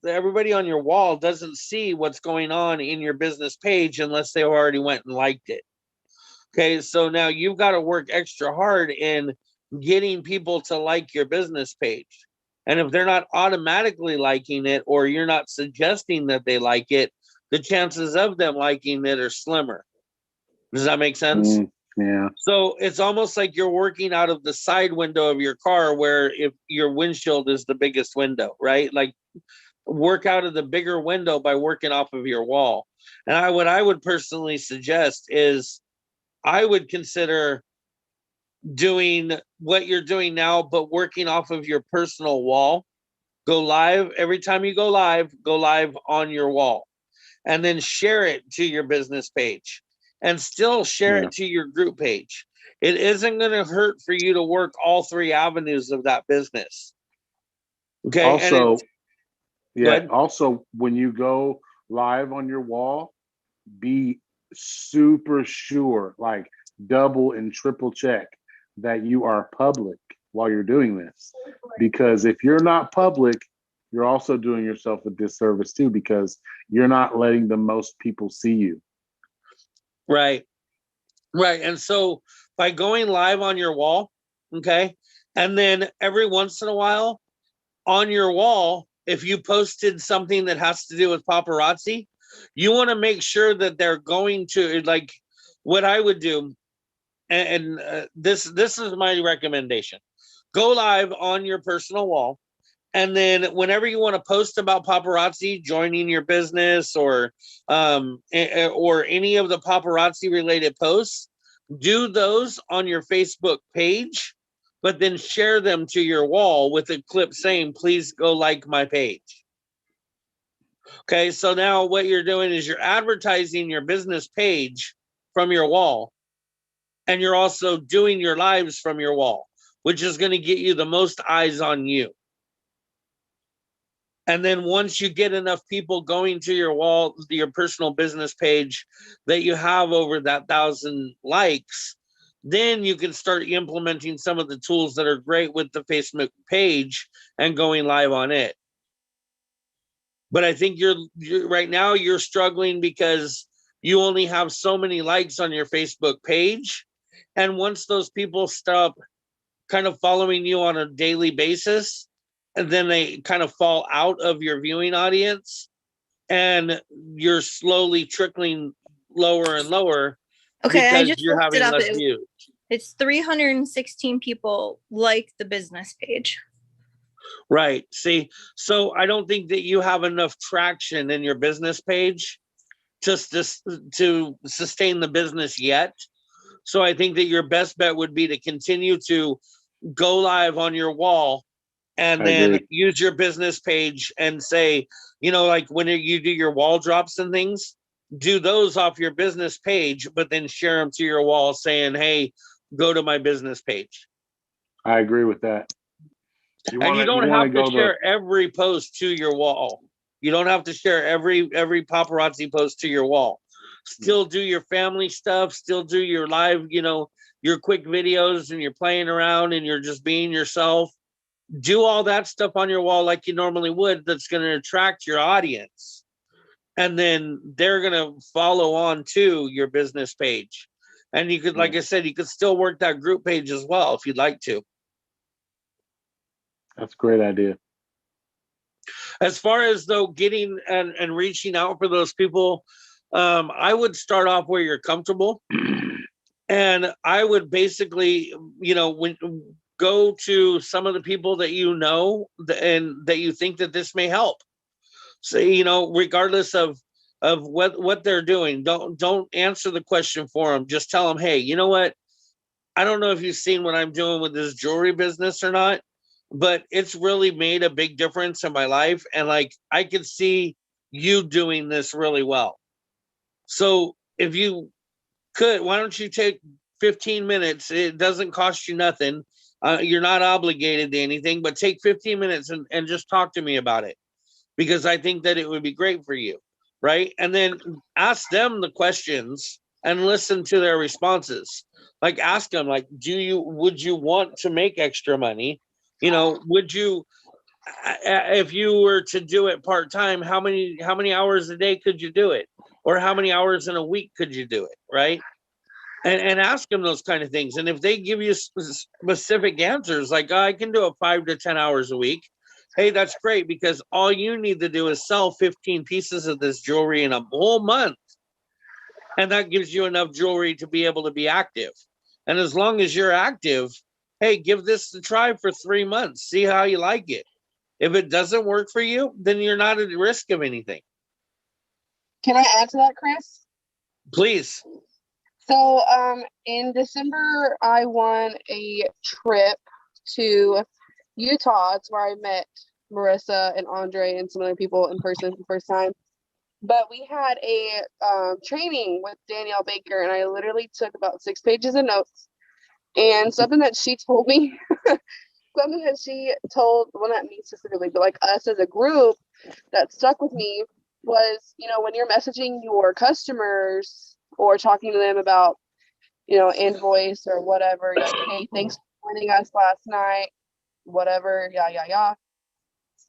on your wall doesn't see what's going on in your business page unless they already went and liked it. Okay, so now you've got to work extra hard in getting people to like your business page. And if they're not automatically liking it, or you're not suggesting that they like it, the chances of them liking it are slimmer. Does that make sense? Yeah. So it's almost like you're working out of the side window of your car, where if your windshield is the biggest window, right? Like, work out of the bigger window by working off of your wall. And what I would personally suggest is I would consider doing what you're doing now, but working off of your personal wall. Go live. Every time you go live on your wall, and then share it to your business page, and still share it to your group page. It isn't going to hurt for you to work all 3 avenues of that business. Okay. Also, and also when you go live on your wall, be super sure, like double and triple check that you are public while you're doing this. Because if you're not public, you're also doing yourself a disservice too, because you're not letting the most people see you. Right. And so by going live on your wall, okay, and then every once in a while on your wall, if you posted something that has to do with paparazzi, you want to make sure that they're going to, like, what I would do, and this is my recommendation. Go live on your personal wall, and then whenever you want to post about paparazzi joining your business, or any of the paparazzi related posts, do those on your Facebook page, but then share them to your wall with a clip saying, please go like my page. Okay, so now what you're doing is you're advertising your business page from your wall, and you're also doing your lives from your wall, which is going to get you the most eyes on you. And then once you get enough people going to your wall, your personal business page, that you have over that 1,000 likes, then you can start implementing some of the tools that are great with the Facebook page and going live on it. But I think you're right now you're struggling because you only have so many likes on your Facebook page. And once those people stop kind of following you on a daily basis, and then they kind of fall out of your viewing audience, and you're slowly trickling lower and lower. Okay, I because just you're looked it having up. less views. It's 316 people like the business page. Right. See, so I don't think that you have enough traction in your business page just to sustain the business yet. So I think that your best bet would be to continue to go live on your wall, and then use your business page and say, like when you do your wall drops and things, do those off your business page, but then share them to your wall saying, hey, go to my business page. I agree with that. And you don't have to go share every post to your wall. You don't have to share every paparazzi post to your wall. Still do your family stuff, still do your live, your quick videos, and you're playing around and you're just being yourself. Do all that stuff on your wall like you normally would. That's going to attract your audience. And then they're going to follow on to your business page. And you could, like I said, you could still work that group page as well if you'd like to. That's a great idea. As far as though getting and reaching out for those people, I would start off where you're comfortable. And I would basically, go to some of the people that you know and that you think that this may help. So, regardless of what they're doing, don't answer the question for them. Just tell them, hey, you know what? I don't know if you've seen what I'm doing with this jewelry business or not, but it's really made a big difference in my life. And like, I could see you doing this really well. So if you could, why don't you take 15 minutes? It doesn't cost you nothing. You're not obligated to anything, but take 15 minutes and just talk to me about it, because I think that it would be great for you. Right. And then ask them the questions and listen to their responses. Like, ask them, like, would you want to make extra money? Would you, if you were to do it part-time, how many hours a day could you do it? Or how many hours in a week could you do it? Right. And ask them those kind of things. And if they give you specific answers, like, I can do it 5 to 10 hours a week. Hey, that's great, because all you need to do is sell 15 pieces of this jewelry in a whole month. And that gives you enough jewelry to be able to be active. And as long as you're active, hey, give this a try for 3 months. See how you like it. If it doesn't work for you, then you're not at risk of anything. Can I add to that, Chris? Please. So in December, I won a trip to Utah. It's where I met Marissa and Andre and some other people in person for the first time. But we had a training with Danielle Baker, and I literally took about 6 pages of notes. And something that she told me, something that she told, well, not me specifically, but like us as a group, that stuck with me was, when you're messaging your customers or talking to them about, invoice or whatever, hey, thanks for joining us last night, whatever, yeah.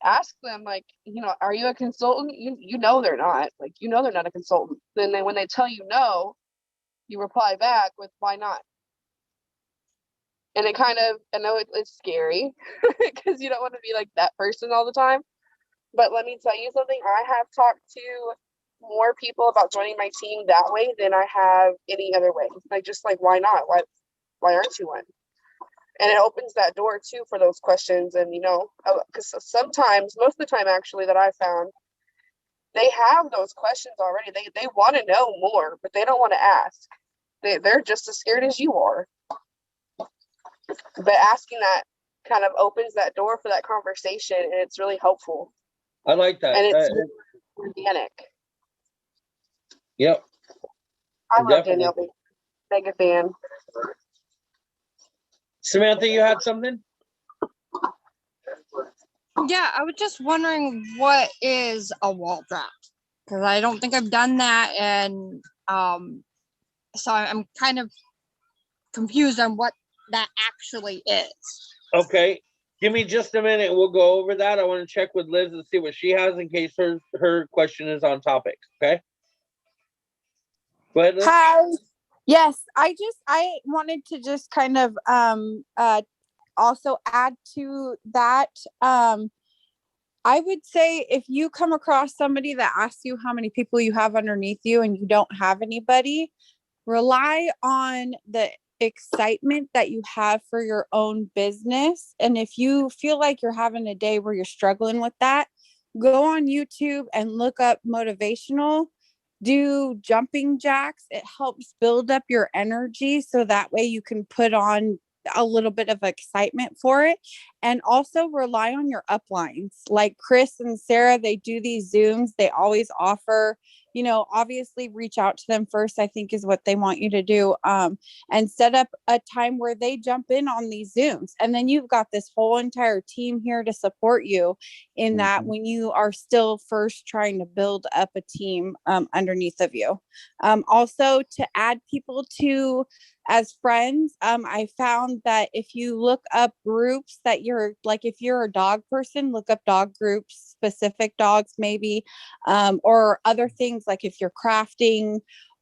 Ask them, like, are you a consultant? You know they're not. Like, they're not a consultant. Then when they tell you no, you reply back with, why not? And it kind of, I know it's scary because you don't want to be like that person all the time. But let me tell you something. I have talked to more people about joining my team that way than I have any other way. Like, why not? Why aren't you one? And it opens that door too for those questions. And, because sometimes, most of the time actually that I found, they have those questions already. They want to know more, but they don't want to ask. They're just as scared as you are. But asking that kind of opens that door for that conversation, and it's really helpful. I like that. And it's organic. Yep. I love Danielle Baker. Mega fan. Samantha, you had something? Yeah, I was just wondering, what is a wall drop? Because I don't think I've done that, and so I'm kind of confused on what that actually is. Okay, give me just a minute. We'll go over that. I want to check with Liz and see what she has in case her question is on topic. Okay. Go ahead, Liz. Hi. Yes, I wanted to just kind of also add to that. I would say if you come across somebody that asks you how many people you have underneath you and you don't have anybody, rely on the excitement that you have for your own business. And if you feel like you're having a day where you're struggling with that, go on YouTube and look up motivational, do jumping jacks. It helps build up your energy so that way you can put on a little bit of excitement for it. And also rely on your uplines. Like Chris and Sarah, they do these Zooms. They always offer obviously reach out to them first, I think is what they want you to do. And set up a time where they jump in on these Zooms. And then you've got this whole entire team here to support you in that when you are still first trying to build up a team underneath of you. Also to add people to as friends, I found that if you look up groups that you're like, if you're a dog person, look up dog groups, specific dogs maybe, or other things like if you're crafting,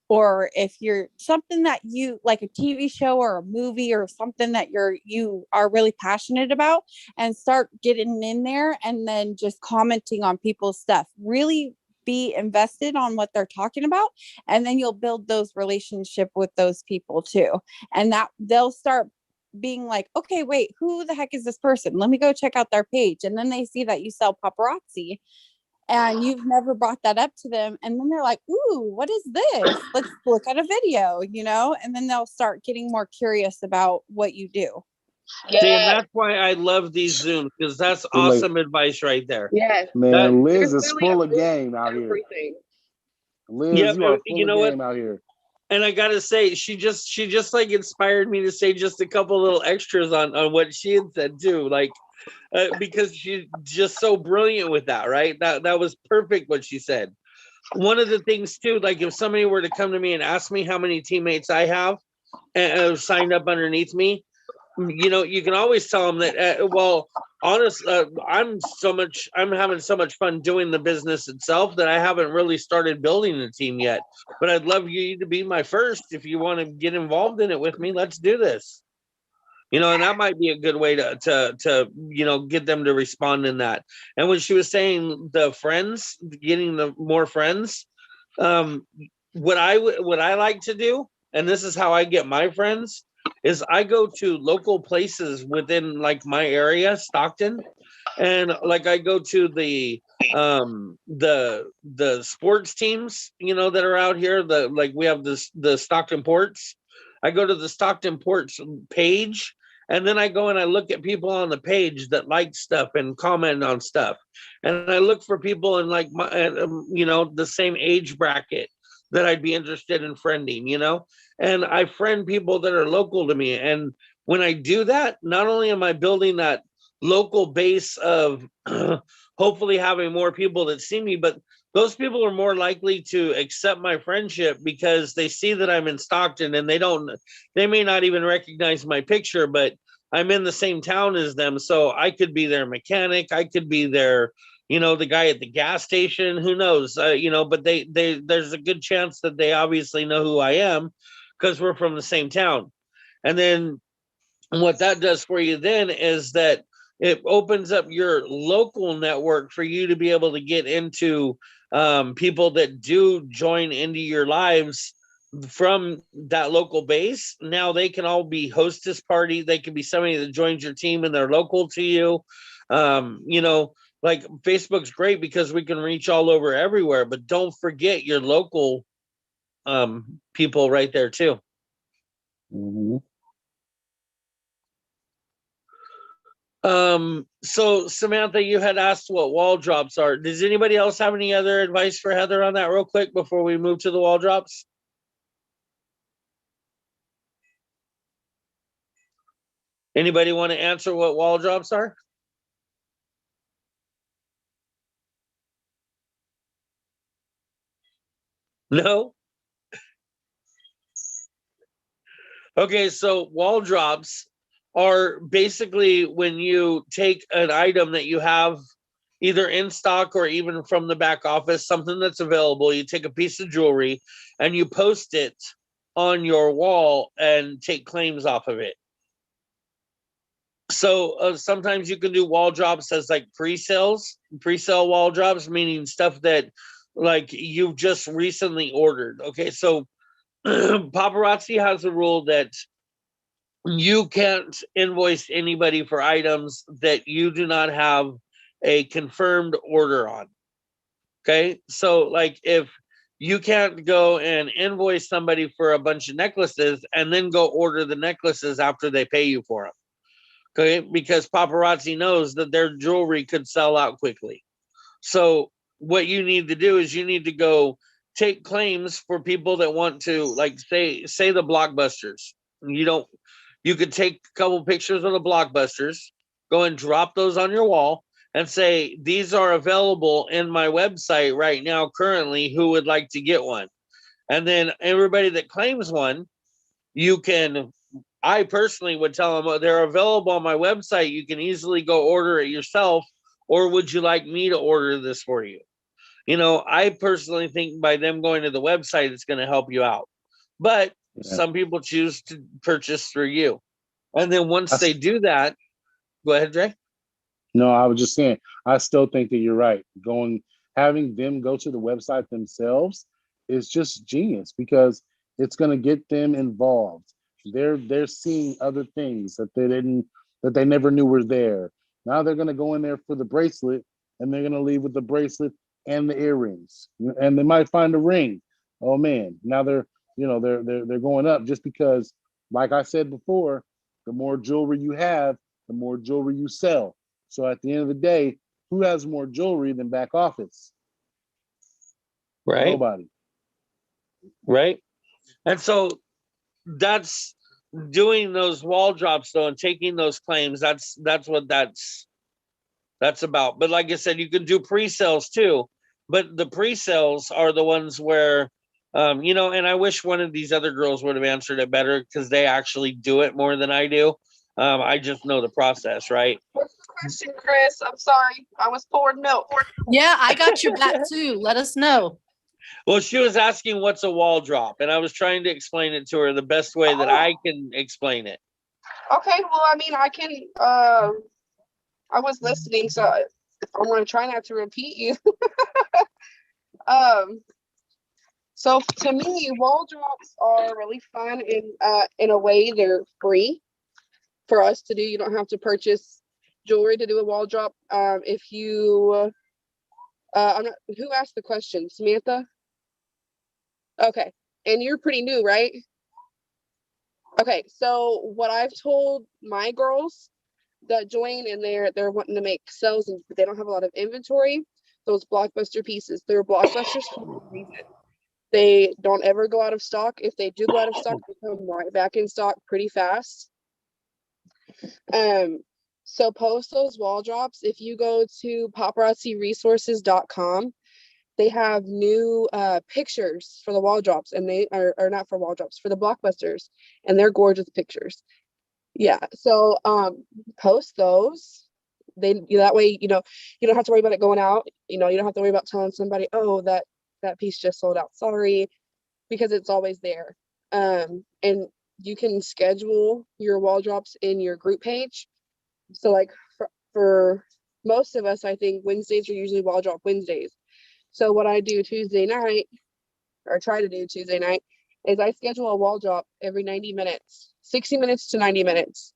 or if you're something that you like, a TV show or a movie or something that you are really passionate about, and start getting in there and then just commenting on people's stuff. Really be invested on what they're talking about, and then you'll build those relationship with those people too, and that they'll start being like, okay, wait, who the heck is this person? Let me go check out their page. And then they see that you sell paparazzi and you've never brought that up to them, and then they're like, ooh, what is this? Let's look at a video, and then they'll start getting more curious about what you do. See, and that's why I love these Zooms, because that's awesome advice right there. Yes. Man, Liz There's is really full a of group game for out here. everything. Liz, Yep, you are full you of know what? game out here. And I gotta say, she just like inspired me to say just a couple little extras on what she had said too, like because she's just so brilliant with that, right? That was perfect what she said. One of the things too, like if somebody were to come to me and ask me how many teammates I have and signed up underneath me, you can always tell them that, well, honestly, I'm having so much fun doing the business itself that I haven't really started building a team yet. But I'd love you to be my first. If you want to get involved in it with me, let's do this. And that might be a good way to get them to respond in that. And when she was saying the friends, getting the more friends, what I like to do, and this is how I get my friends, is I go to local places within like my area, Stockton, and like I go to the sports teams, that are out here. We have the Stockton Ports. I go to the Stockton Ports page, and then I go and I look at people on the page that like stuff and comment on stuff, and I look for people in like my the same age bracket that I'd be interested in friending, and I friend people that are local to me. And when I do that, not only am I building that local base of hopefully having more people that see me, but those people are more likely to accept my friendship because they see that I'm in Stockton, and they may not even recognize my picture, but I'm in the same town as them. So I could be their mechanic. I could be their the guy at the gas station, who knows, but there's a good chance that they obviously know who I am because we're from the same town. And then what that does for you then is that it opens up your local network for you to be able to get into people that do join into your lives from that local base. Now they can all be hostess party. They can be somebody that joins your team and they're local to you. Like Facebook's great because we can reach all over everywhere, but don't forget your local people right there too. Mm-hmm. So Samantha, you had asked what wall drops are. Does anybody else have any other advice for Heather on that real quick before we move to the wall drops? Anybody want to answer what wall drops are? No? Okay, so wall drops are basically when you take an item that you have either in stock or even from the back office, something that's available, you take a piece of jewelry and you post it on your wall and take claims off of it. So sometimes you can do wall drops as like pre-sale wall drops, meaning stuff that like you've just recently ordered. Okay, so paparazzi has a rule that you can't invoice anybody for items that you do not have a confirmed order on. Okay, so like if you can't go and invoice somebody for a bunch of necklaces and then go order the necklaces after they pay you for them. Okay, because paparazzi knows that their jewelry could sell out quickly. So what you need to do is you need to go take claims for people that want to, like, say the blockbusters. You could take a couple pictures of the blockbusters, go and drop those on your wall and say, these are available in my website right now currently, who would like to get one? And then everybody that claims one, I personally would tell them, oh, they're available on my website. You can easily go order it yourself, or would you like me to order this for you? I personally think by them going to the website, it's going to help you out. But some people choose to purchase through you. And then once they do that, go ahead, Dre. No, I was just saying, I still think that you're right. Having them go to the website themselves is just genius, because it's going to get them involved. They're seeing other things that they never knew were there. Now they're going to go in there for the bracelet, and they're going to leave with the bracelet and the earrings, and they might find a ring. Oh man, now they're going up, just because, like I said before, the more jewelry you have, the more jewelry you sell. So at the end of the day, who has more jewelry than back office? Right. Nobody. Right. And so that's doing those wall drops though, and taking those claims. That's what that's about. But like I said, you can do pre-sales too. But the pre-sales are the ones where, and I wish one of these other girls would have answered it better, because they actually do it more than I do. I just know the process, right? What's the question, Chris? I'm sorry. I was pouring milk. Yeah, I got your back too. Let us know. Well, she was asking what's a wall drop, and I was trying to explain it to her the best way that I can explain it. Okay, well, I mean, I can, I was listening, so I'm going to try not to repeat you. So to me, wall drops are really fun in a way. They're free for us to do. You don't have to purchase jewelry to do a wall drop. If you, who asked the question? Samantha? Okay, and you're pretty new, right? Okay, so what I've told my girls that join, and they're wanting to make sales, and they don't have a lot of inventory, those blockbuster pieces, they're blockbusters for a reason. They don't ever go out of stock. If they do go out of stock, they come right back in stock pretty fast. So post those wall drops. If you go to paparazziresources.com, they have new pictures for the wall drops, and they are not for wall drops, for the blockbusters, and they're gorgeous pictures. Yeah, so post those. That way, you don't have to worry about it going out. You don't have to worry about telling somebody, oh, that piece just sold out, sorry, because it's always there. And you can schedule your wall drops in your group page. So like for most of us, I think Wednesdays are usually wall drop Wednesdays. So what I do Tuesday night, or try to do Tuesday night, is I schedule a wall drop every 90 minutes, 60 minutes to 90 minutes,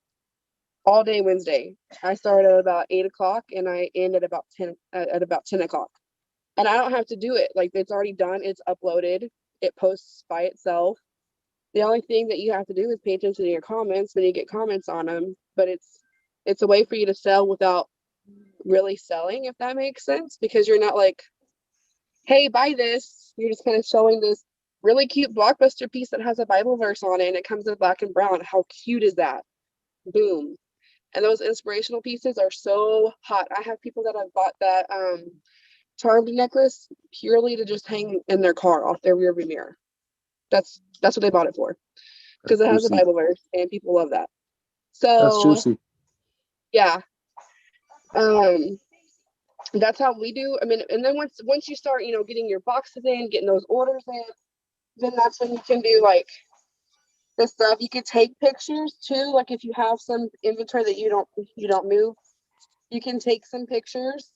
all day Wednesday. I start at about 8 o'clock and I end at about 10 o'clock. And I don't have to do it. Like, it's already done. It's uploaded. It posts by itself. The only thing that you have to do is pay attention to your comments when you get comments on them. But it's a way for you to sell without really selling, if that makes sense, because you're not like, hey, buy this. You're just kind of showing this really cute blockbuster piece that has a Bible verse on it, and it comes in black and brown. How cute is that? Boom. And those inspirational pieces are so hot. I have people that have bought that charmed necklace purely to just hang in their car off their rearview mirror. That's what they bought it for, because it has a Bible verse and people love that. So that's juicy. Yeah. That's how we do. I mean, and then once you start, getting your boxes in, getting those orders in, then that's when you can do like this stuff. You could take pictures too. Like if you have some inventory that you don't move, you can take some pictures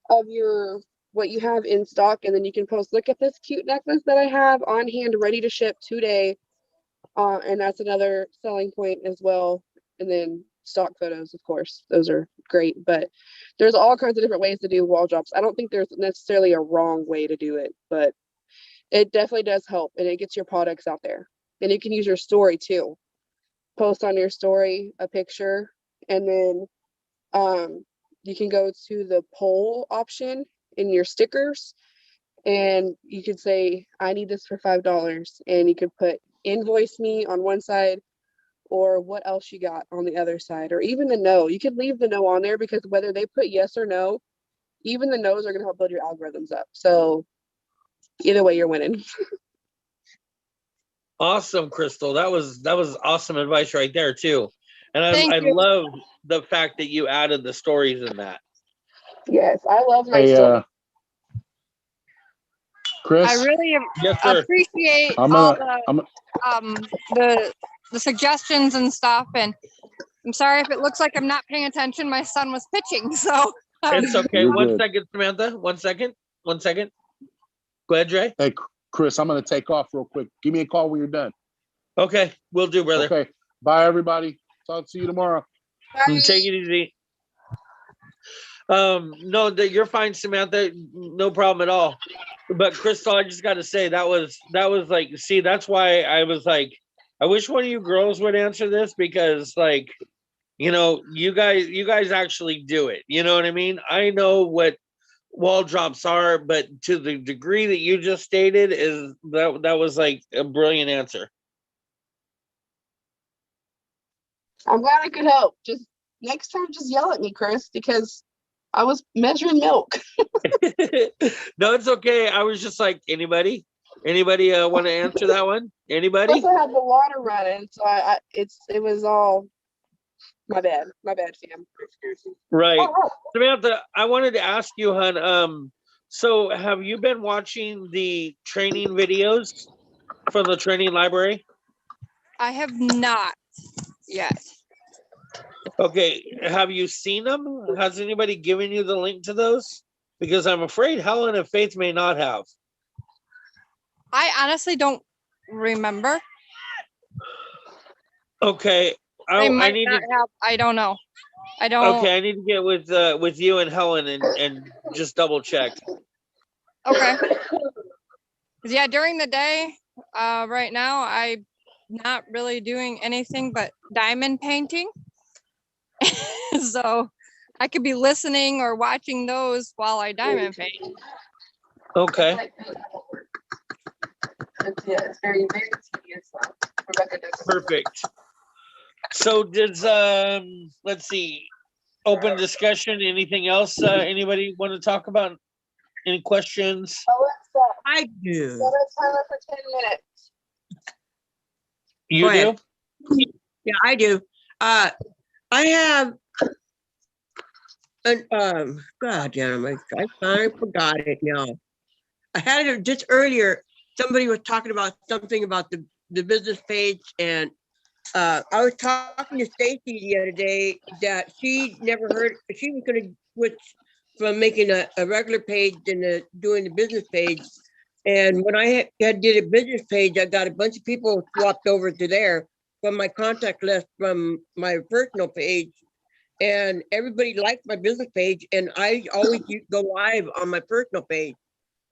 of what you have in stock, and then you can post, look at this cute necklace that I have on hand, ready to ship today. And that's another selling point as well. And then stock photos, of course, those are great, but there's all kinds of different ways to do wall drops. I don't think there's necessarily a wrong way to do it, but it definitely does help, and it gets your products out there. And you can use your story too. Post on your story a picture, and then you can go to the poll option in your stickers, and you could say, I need this for $5, and you could put invoice me on one side, or what else you got on the other side, or even the no. You could leave the no on there, because whether they put yes or no, even the no's are going to help build your algorithms up. So either way, you're winning. Awesome, Crystal. That was awesome advice right there too. And Thank I you. love the fact that you added the stories in that. Yes, I love my Hey, story. Chris. I really Yes, sir. appreciate I'm all gonna. the suggestions and stuff. And I'm sorry if it looks like I'm not paying attention. My son was pitching, so It's okay. You're One good. second, Samantha. One second. One second. Go ahead, Dre. Hey, Chris, I'm gonna take off real quick. Give me a call when you're done. Okay, we'll do, brother. Okay. Bye, everybody. Talk to you tomorrow. Take it easy. No, that you're fine, Samantha. No problem at all. But Crystal, I just got to say that was like, see, that's why I was like, I wish one of you girls would answer this, because like, you know, you guys actually do it. You know what I mean? I know what wall drops are, but to the degree that you just stated, is that was like a brilliant answer. I'm glad I could help. Just next time, just yell at me, Chris, because I was measuring milk. No, it's okay. I was just like, anybody want to answer that one? Anybody? Plus, I had the water running, so it was all my bad, Sam. Right. Samantha, I wanted to ask you, hon, so have you been watching the training videos from the training library? I have not yet. Okay, have you seen them? Has anybody given you the link to those? Because I'm afraid Helen and Faith may not have. I honestly don't remember. Okay, They I might need not to. have. I don't know. I don't. Okay, I need to get with you and Helen and just double check. Okay. 'Cause yeah, during the day, right now, I'm not really doing anything but diamond painting. So I could be listening or watching those while I diamond paint. Okay. Yeah, it's very, very tedious. Rebecca does. Perfect. So does let's see, open discussion. Anything else? Anybody want to talk about? Any questions? Alexa, I do. set a timer for 10 minutes. You Go do? ahead. Yeah, I do. I have an God damn it, I finally forgot it now. I had it just earlier. Somebody was talking about something about the business page, and I was talking to Stacy the other day that she never heard. She was going to switch from making a regular page and doing the business page. And when I did a business page, I got a bunch of people swapped over to there from my contact list from my personal page. And everybody liked my business page, and I always go live on my personal page.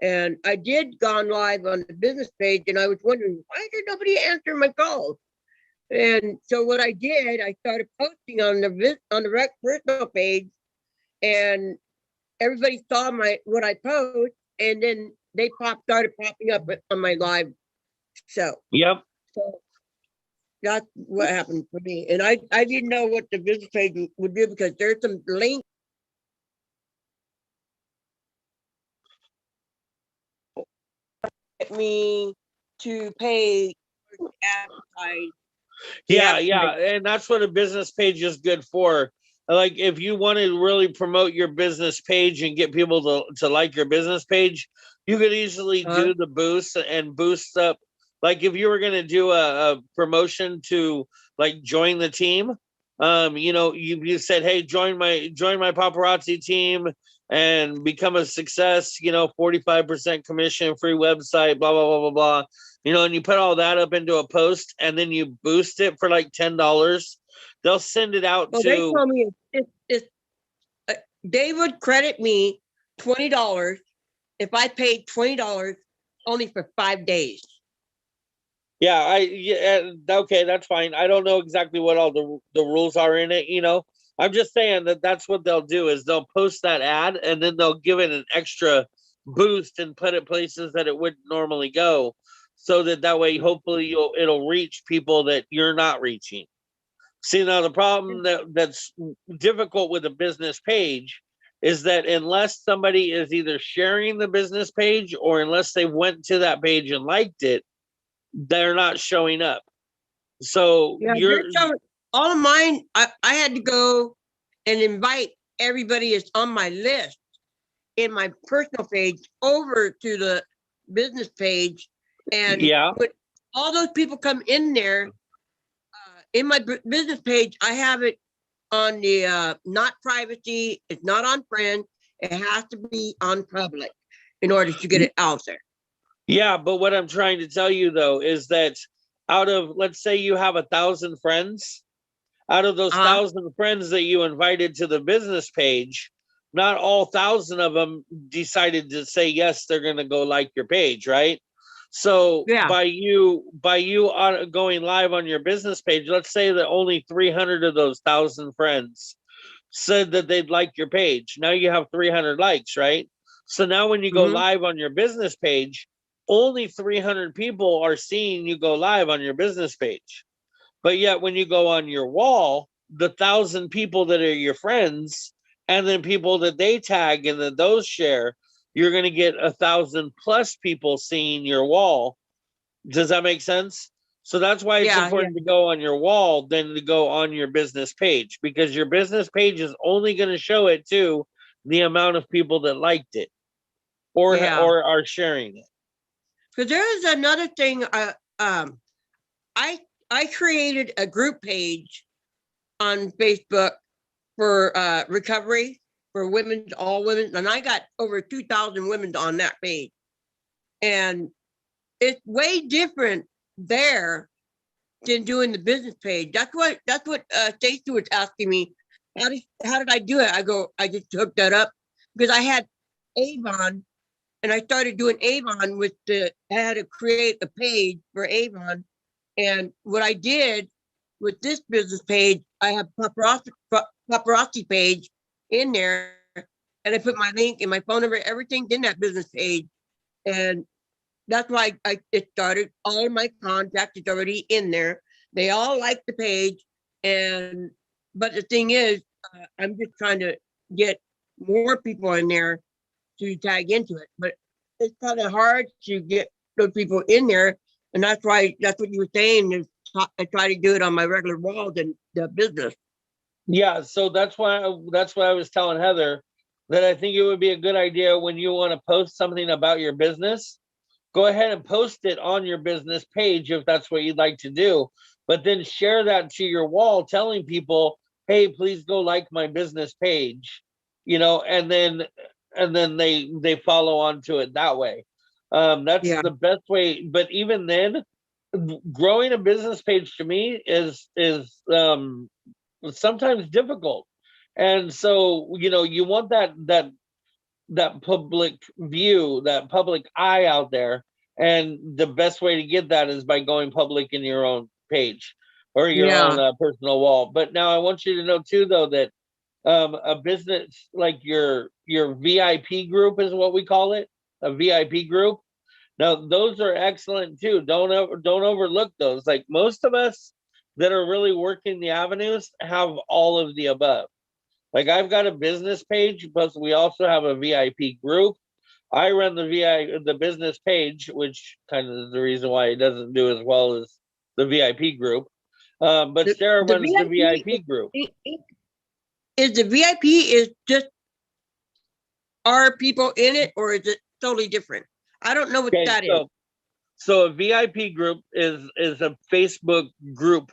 And I did gone live on the business page, and I was wondering, why did nobody answer my calls? And so what I did, I started posting on the personal page, and everybody saw what I post, and then they started popping up on my live show. Yep. So that's what happened for me. And I didn't know what the business page would do, because there's some links me to pay to advertise. Yeah, and that's what a business page is good for. Like, if you want to really promote your business page and get people to like your business page, you could easily do the boost and boost up. Like, if you were going to do a promotion to like join the team, you know, you said, hey, join my paparazzi team and become a success, you know, 45% commission, free website, blah, blah, blah, blah, blah. You know, and you put all that up into a post, and then you boost it for like $10. They'll send it out Well, to. they told me they would credit me $20 if I paid $20 only for 5 days. Yeah, okay, that's fine. I don't know exactly what all the rules are in it. You know, I'm just saying that's what they'll do, is they'll post that ad, and then they'll give it an extra boost and put it places that it wouldn't normally go, so that way hopefully it'll reach people that you're not reaching. See, now the problem that's difficult with a business page is that unless somebody is either sharing the business page or unless they went to that page and liked it, they're not showing up. So Yeah, all of mine, I had to go and invite everybody that's on my list in my personal page over to the business page. And when all those people come in there, in my business page, I have it on the not privacy, it's not on friend, it has to be on public in order to get it out there. Yeah, but what I'm trying to tell you though is that out of, let's say you have 1,000 friends, out of those 1,000 friends that you invited to the business page, not all 1,000 of them decided to say yes, they're going to go like your page, right? So by you going live on your business page, let's say that only 300 of those 1,000 friends said that they'd like your page. Now you have 300 likes, right? So now when you go live on your business page, only 300 people are seeing you go live on your business page. But yet when you go on your wall, the 1,000 people that are your friends and then people that they tag and then those share, you're going to get 1,000 plus people seeing your wall. Does that make sense? So that's why it's important to go on your wall than to go on your business page, because your business page is only going to show it to the amount of people that liked it or are sharing it. Because there is another thing. I created a group page on Facebook for recovery for women, all women, and I got over 2,000 women on that page. And it's way different there than doing the business page. That's what Stacey was asking me. How did I do it? I just hooked that up because I had Avon, and I started doing Avon I had to create a page for Avon. And what I did with this business page, I have paparazzi page in there, and I put my link and my phone number, everything's in that business page. And that's why it started. All of my contacts is already in there. They all like the page. But the thing is, I'm just trying to get more people in there to tag into it. But it's kind of hard to get those people in there. And that's what you were saying is I try to do it on my regular wall than the business. Yeah, so that's why I was telling Heather that I think it would be a good idea when you want to post something about your business, go ahead and post it on your business page if that's what you'd like to do, but then share that to your wall telling people, hey, please go like my business page, and then they follow on to it that way. That's the best way. But even then, growing a business page to me is sometimes difficult. And so, you want that public view, that public eye out there. And the best way to get that is by going public in your own page or your own personal wall. But now I want you to know too, though, that a business like your VIP group is what we call it, a VIP group. Now, those are excellent too. Don't overlook those. Like most of us that are really working the avenues have all of the above. Like I've got a business page, but we also have a VIP group. I run the business page, which kind of is the reason why it doesn't do as well as the VIP group. But Sarah runs the VIP group. Is the VIP is just are people in it, or is it totally different? I don't know what that is. So a VIP group is a Facebook group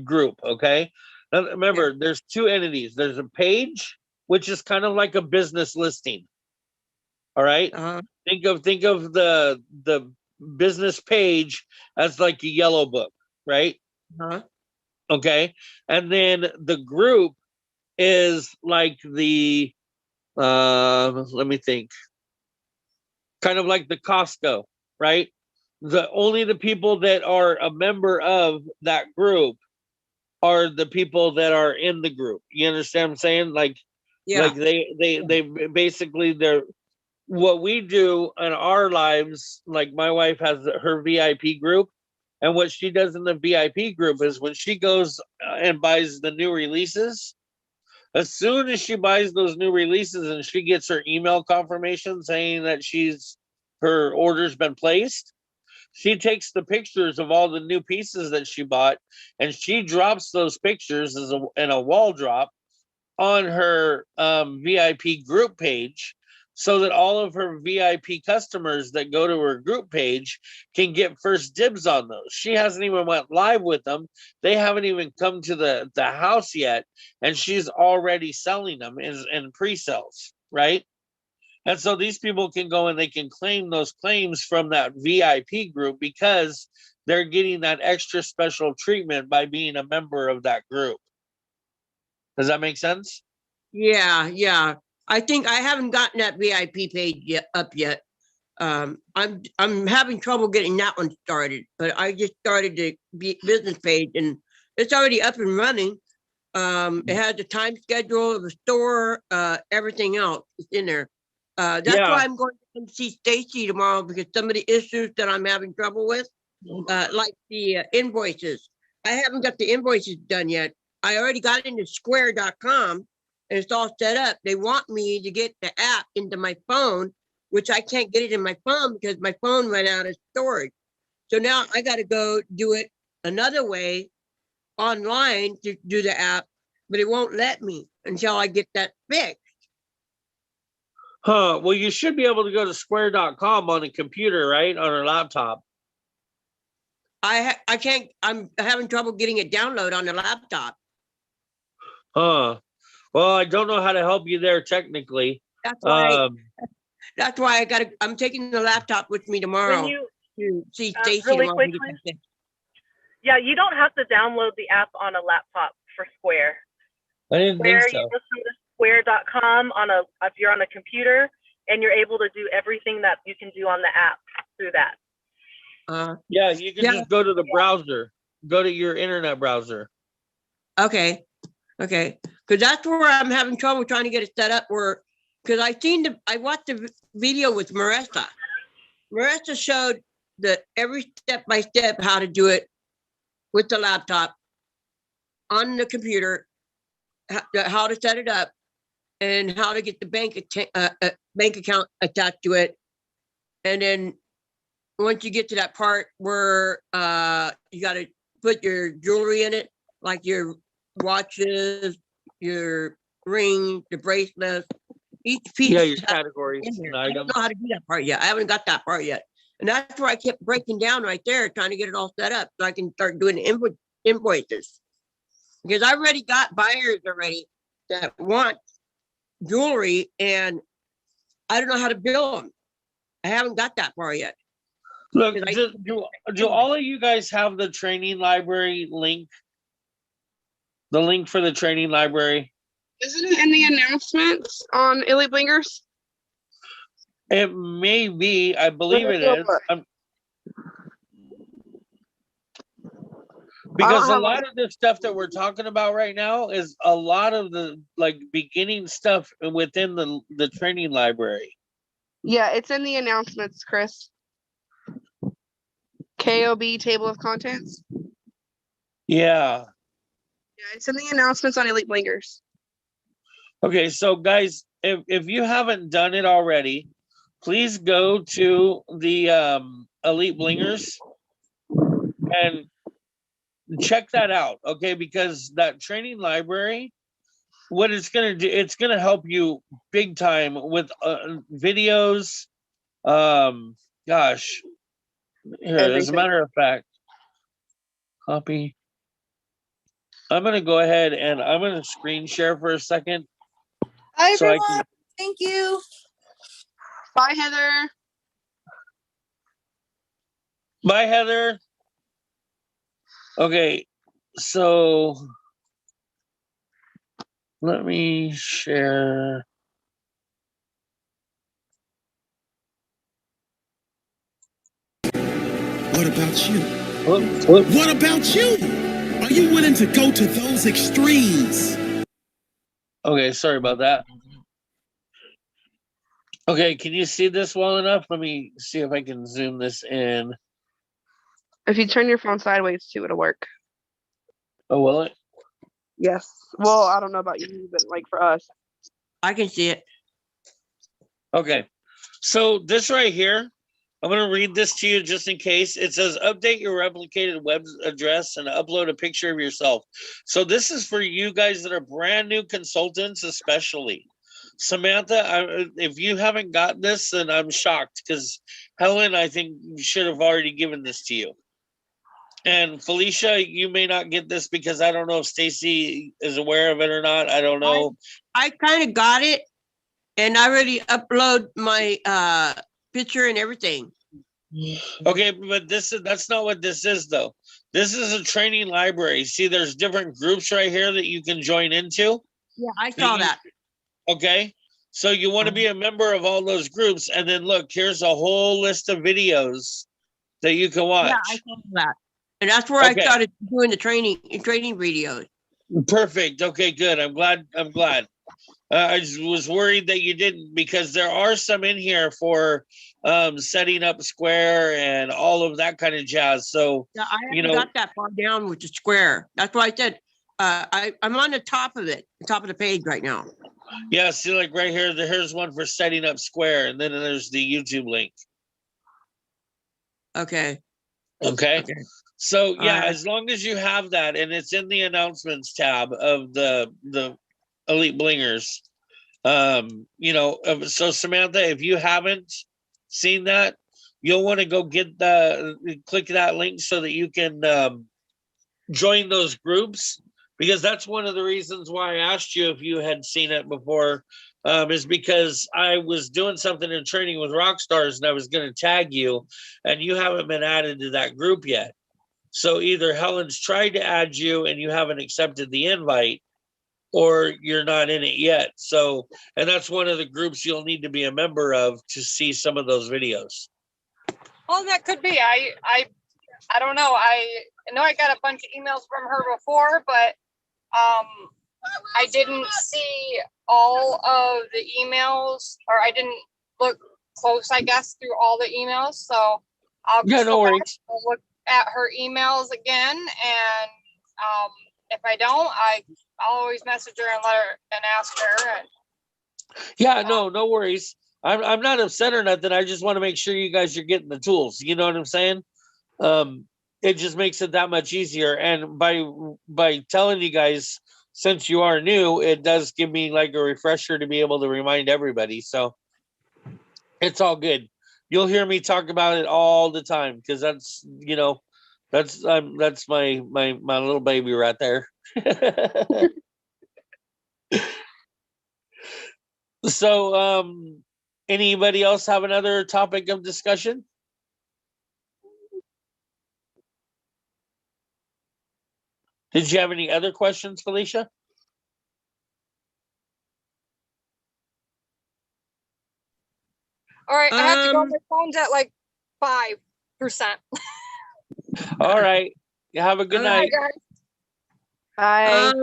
group. Okay. Now remember, there's two entities. There's a page, which is kind of like a business listing. All right. Think of the business page as like a yellow book, right? Okay. And then the group is like the let me think. Kind of like the Costco, right? Only the people that are a member of that group are the people that are in the group. You understand what I'm saying? Like they basically what we do in our lives, like my wife has her VIP group, and what she does in the VIP group is when she goes and buys the new releases, as soon as she buys those new releases and she gets her email confirmation saying that her order's been placed, she takes the pictures of all the new pieces that she bought and she drops those pictures in a wall drop on her VIP group page, so that all of her VIP customers that go to her group page can get first dibs on those. She hasn't even went live with them. They haven't even come to the house yet, and she's already selling them in pre-sales, right? And so these people can go and they can claim those claims from that VIP group because they're getting that extra special treatment by being a member of that group. Does that make sense? Yeah, yeah. I think I haven't gotten that VIP page up yet. I'm having trouble getting that one started, but I just started the business page and it's already up and running. It has the time schedule of the store, everything else is in there. That's why I'm going to come see Stacy tomorrow, because some of the issues that I'm having trouble with, like the invoices. I haven't got the invoices done yet. I already got into square.com and it's all set up. They want me to get the app into my phone, which I can't get it in my phone because my phone ran out of storage. So now I got to go do it another way online to do the app, but it won't let me until I get that fixed. Huh. Well, you should be able to go to square.com on a computer, right? On a laptop. I can't, I'm having trouble getting it download on the laptop. Huh. Well, I don't know how to help you there technically. That's why I'm taking the laptop with me tomorrow to see Stacy really tomorrow. quickly, yeah, you don't have to download the app on a laptop for Square. I didn't think so. You just go to square.com if you're on a computer, and you're able to do everything that you can do on the app through that. Yeah, you can just go to the browser. Go to your internet browser. Okay. Because that's where I'm having trouble trying to get it set up. Because I watched the video with Marissa. Marissa showed every step by step how to do it with the laptop on the computer, how to set it up, and how to get the bank account attached to it. And then once you get to that part where you got to put your jewelry in it, like your watches, your ring, the bracelets, each piece. Yeah, your categories. I don't know how to do that part yet. I haven't got that part yet. And that's where I kept breaking down right there, trying to get it all set up so I can start doing the invoices. Because I already got buyers that want jewelry, and I don't know how to bill them. I haven't got that far yet. Look, do all of you guys have the training library link? The link for the training library? Isn't it in the announcements on Elite Blingers? It may be. I believe it is. Because a lot of the stuff that we're talking about right now is a lot of the beginning stuff within the training library. Yeah, it's in the announcements, Chris. KoB table of contents. Yeah. Yeah, it's in the announcements on Elite Blingers. Okay, so guys, if you haven't done it already, please go to the Elite Blingers and check that out, okay? Because that training library, what it's gonna do, it's gonna help you big time with videos. Gosh, here, as a matter of fact, copy. I'm gonna go ahead and I'm gonna screen share for a second. Bye, everyone. Thank you. Bye, Heather. Bye, Heather. Okay, so let me share. What about you? What about you? Are you willing to go to those extremes? Okay, sorry about that. Okay, can you see this well enough? Let me see if I can zoom this in. If you turn your phone sideways too, it'll work. Oh, will it? Yes. Well, I don't know about you, but like for us. I can see it. Okay. So this right here, I'm going to read this to you just in case. It says, update your replicated web address and upload a picture of yourself. So this is for you guys that are brand new consultants, especially. Samantha, if you haven't got this, then I'm shocked because Helen, I think, should have already given this to you. And Felicia, you may not get this because I don't know if Stacy is aware of it or not. I don't know. I kind of got it, and I already upload my picture and everything. Okay, but that's not what this is though. This is a training library. See, there's different groups right here that you can join into. Yeah, I saw that. Okay. So you want to be a member of all those groups, and then look, here's a whole list of videos that you can watch. Yeah, I saw that. And that's where I started doing the training videos. Perfect. Okay, good. I'm glad. I was worried that you didn't, because there are some in here for setting up Square and all of that kind of jazz. So yeah, I haven't got that far down with the Square. That's why I said I'm on the top of it, the top of the page right now. Yeah, see, like right here, here's one for setting up Square, and then there's the YouTube link. Okay. So yeah, as long as you have that, and it's in the announcements tab of the Elite Blingers, so Samantha, if you haven't seen that, you'll want to go click that link so that you can join those groups, because that's one of the reasons why I asked you if you had seen it before, is because I was doing something in training with Rockstars and I was going to tag you, and you haven't been added to that group yet. So either Helen's tried to add you and you haven't accepted the invite, or you're not in it yet. So, and that's one of the groups you'll need to be a member of to see some of those videos. Well, that could be. I don't know. I know I got a bunch of emails from her before, but I didn't see all of the emails, or I didn't look close, I guess, through all the emails. So I'll just go back and look at her emails again, and if I don't, I'll always message her and let her and ask her. And, yeah, no worries. I'm not upset or nothing. I just want to make sure you guys are getting the tools. You know what I'm saying? It just makes it that much easier. And by telling you guys, since you are new, it does give me like a refresher to be able to remind everybody. So it's all good. You'll hear me talk about it all the time, because that's that's my little baby right there. So anybody else have another topic of discussion? Did you have any other questions, Felicia? all right, I have to go. My phone's at like 5%. All right. You have a good night. Bye.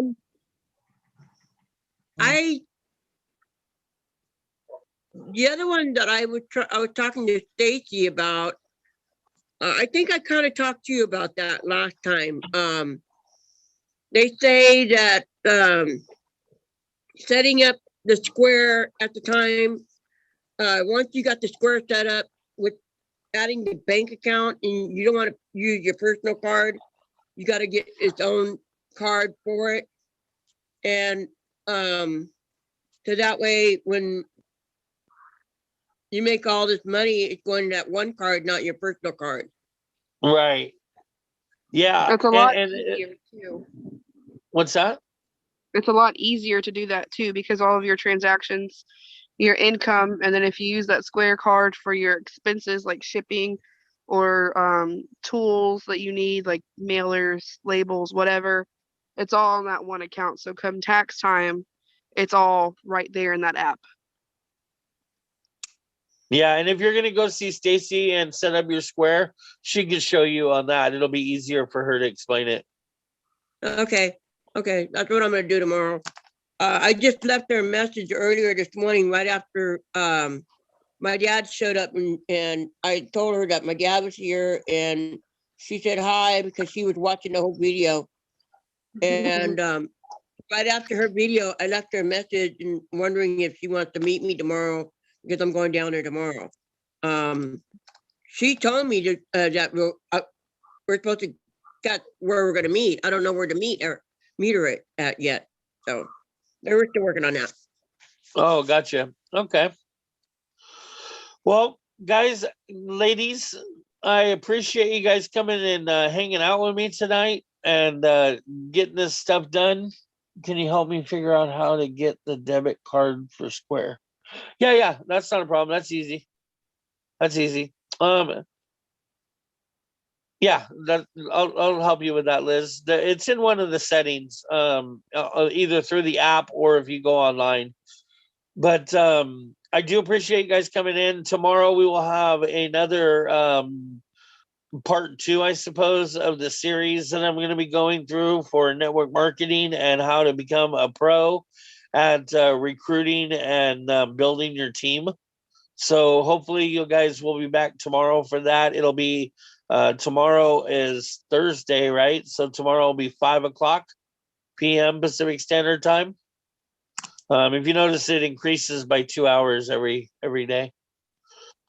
The other one that I was talking to Stacy about, I think I kind of talked to you about that last time. They say that setting up the Square at the time, once you got the Square set up with adding the bank account, and you don't want to use your personal card, you got to get its own card for it. And so that way, when you make all this money, it's going to that one card, not your personal card. Right. Yeah. That's a lot easier too. What's that? It's a lot easier to do that too, because all of your transactions, your income, and then if you use that Square card for your expenses like shipping or tools that you need, like mailers, labels, whatever, it's all on that one account. So come tax time, it's all right there in that app. Yeah, and if you're gonna go see Stacy and set up your Square, she can show you on that. It'll be easier for her to explain it. Okay, that's what I'm gonna do tomorrow. I just left her a message earlier this morning, right after my dad showed up and I told her that my dad was here and she said hi because she was watching the whole video. And right after her video, I left her a message and wondering if she wants to meet me tomorrow because I'm going down there tomorrow. She told me that we're supposed to get where we're going to meet. I don't know where to meet her at yet. So we're still working on that. Oh, gotcha. Okay. Well, guys, ladies, I appreciate you guys coming and hanging out with me tonight and getting this stuff done. Can you help me figure out how to get the debit card for Square? Yeah, that's not a problem. That's easy. That's easy. Yeah, I'll help you with that, Liz. It's in one of the settings, either through the app or if you go online. But I do appreciate you guys coming in. Tomorrow we will have another part 2, I suppose, of the series that I'm going to be going through for network marketing and how to become a pro at recruiting and building your team. So hopefully you guys will be back tomorrow for that. It'll be tomorrow is Thursday, right? So tomorrow will be 5:00 p.m. Pacific Standard Time. If you notice, it increases by 2 hours every day.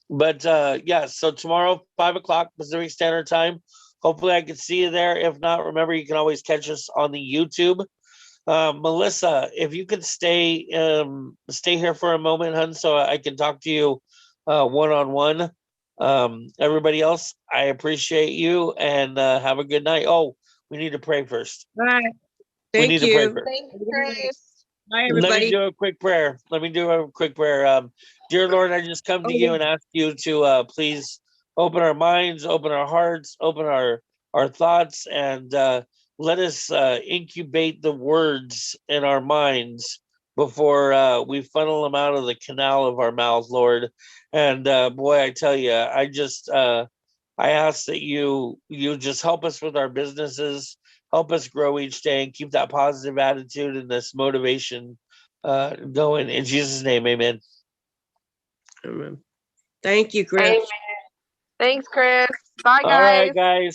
But yeah, so tomorrow 5:00 Pacific Standard Time. Hopefully I can see you there. If not, remember you can always catch us on the YouTube. Melissa, if you could stay here for a moment, hun, so I can talk to you one-on-one. Everybody else, I appreciate you and have a good night. Oh, we need to pray first. Bye. We need to pray Thank you. first. Thanks, Chris. Bye, Let me everybody. do a quick prayer. Dear Lord, I just come to Oh, you yeah. and ask you to please open our minds, open our hearts, open our thoughts, and let us incubate the words in our minds before we funnel them out of the canal of our mouth, Lord. And boy, I tell you, I ask that you just help us with our businesses, help us grow each day, and keep that positive attitude and this motivation going. In Jesus' name, amen. Amen. Thank you, Chris. Amen. Thanks, Chris. Bye, All guys. right, guys.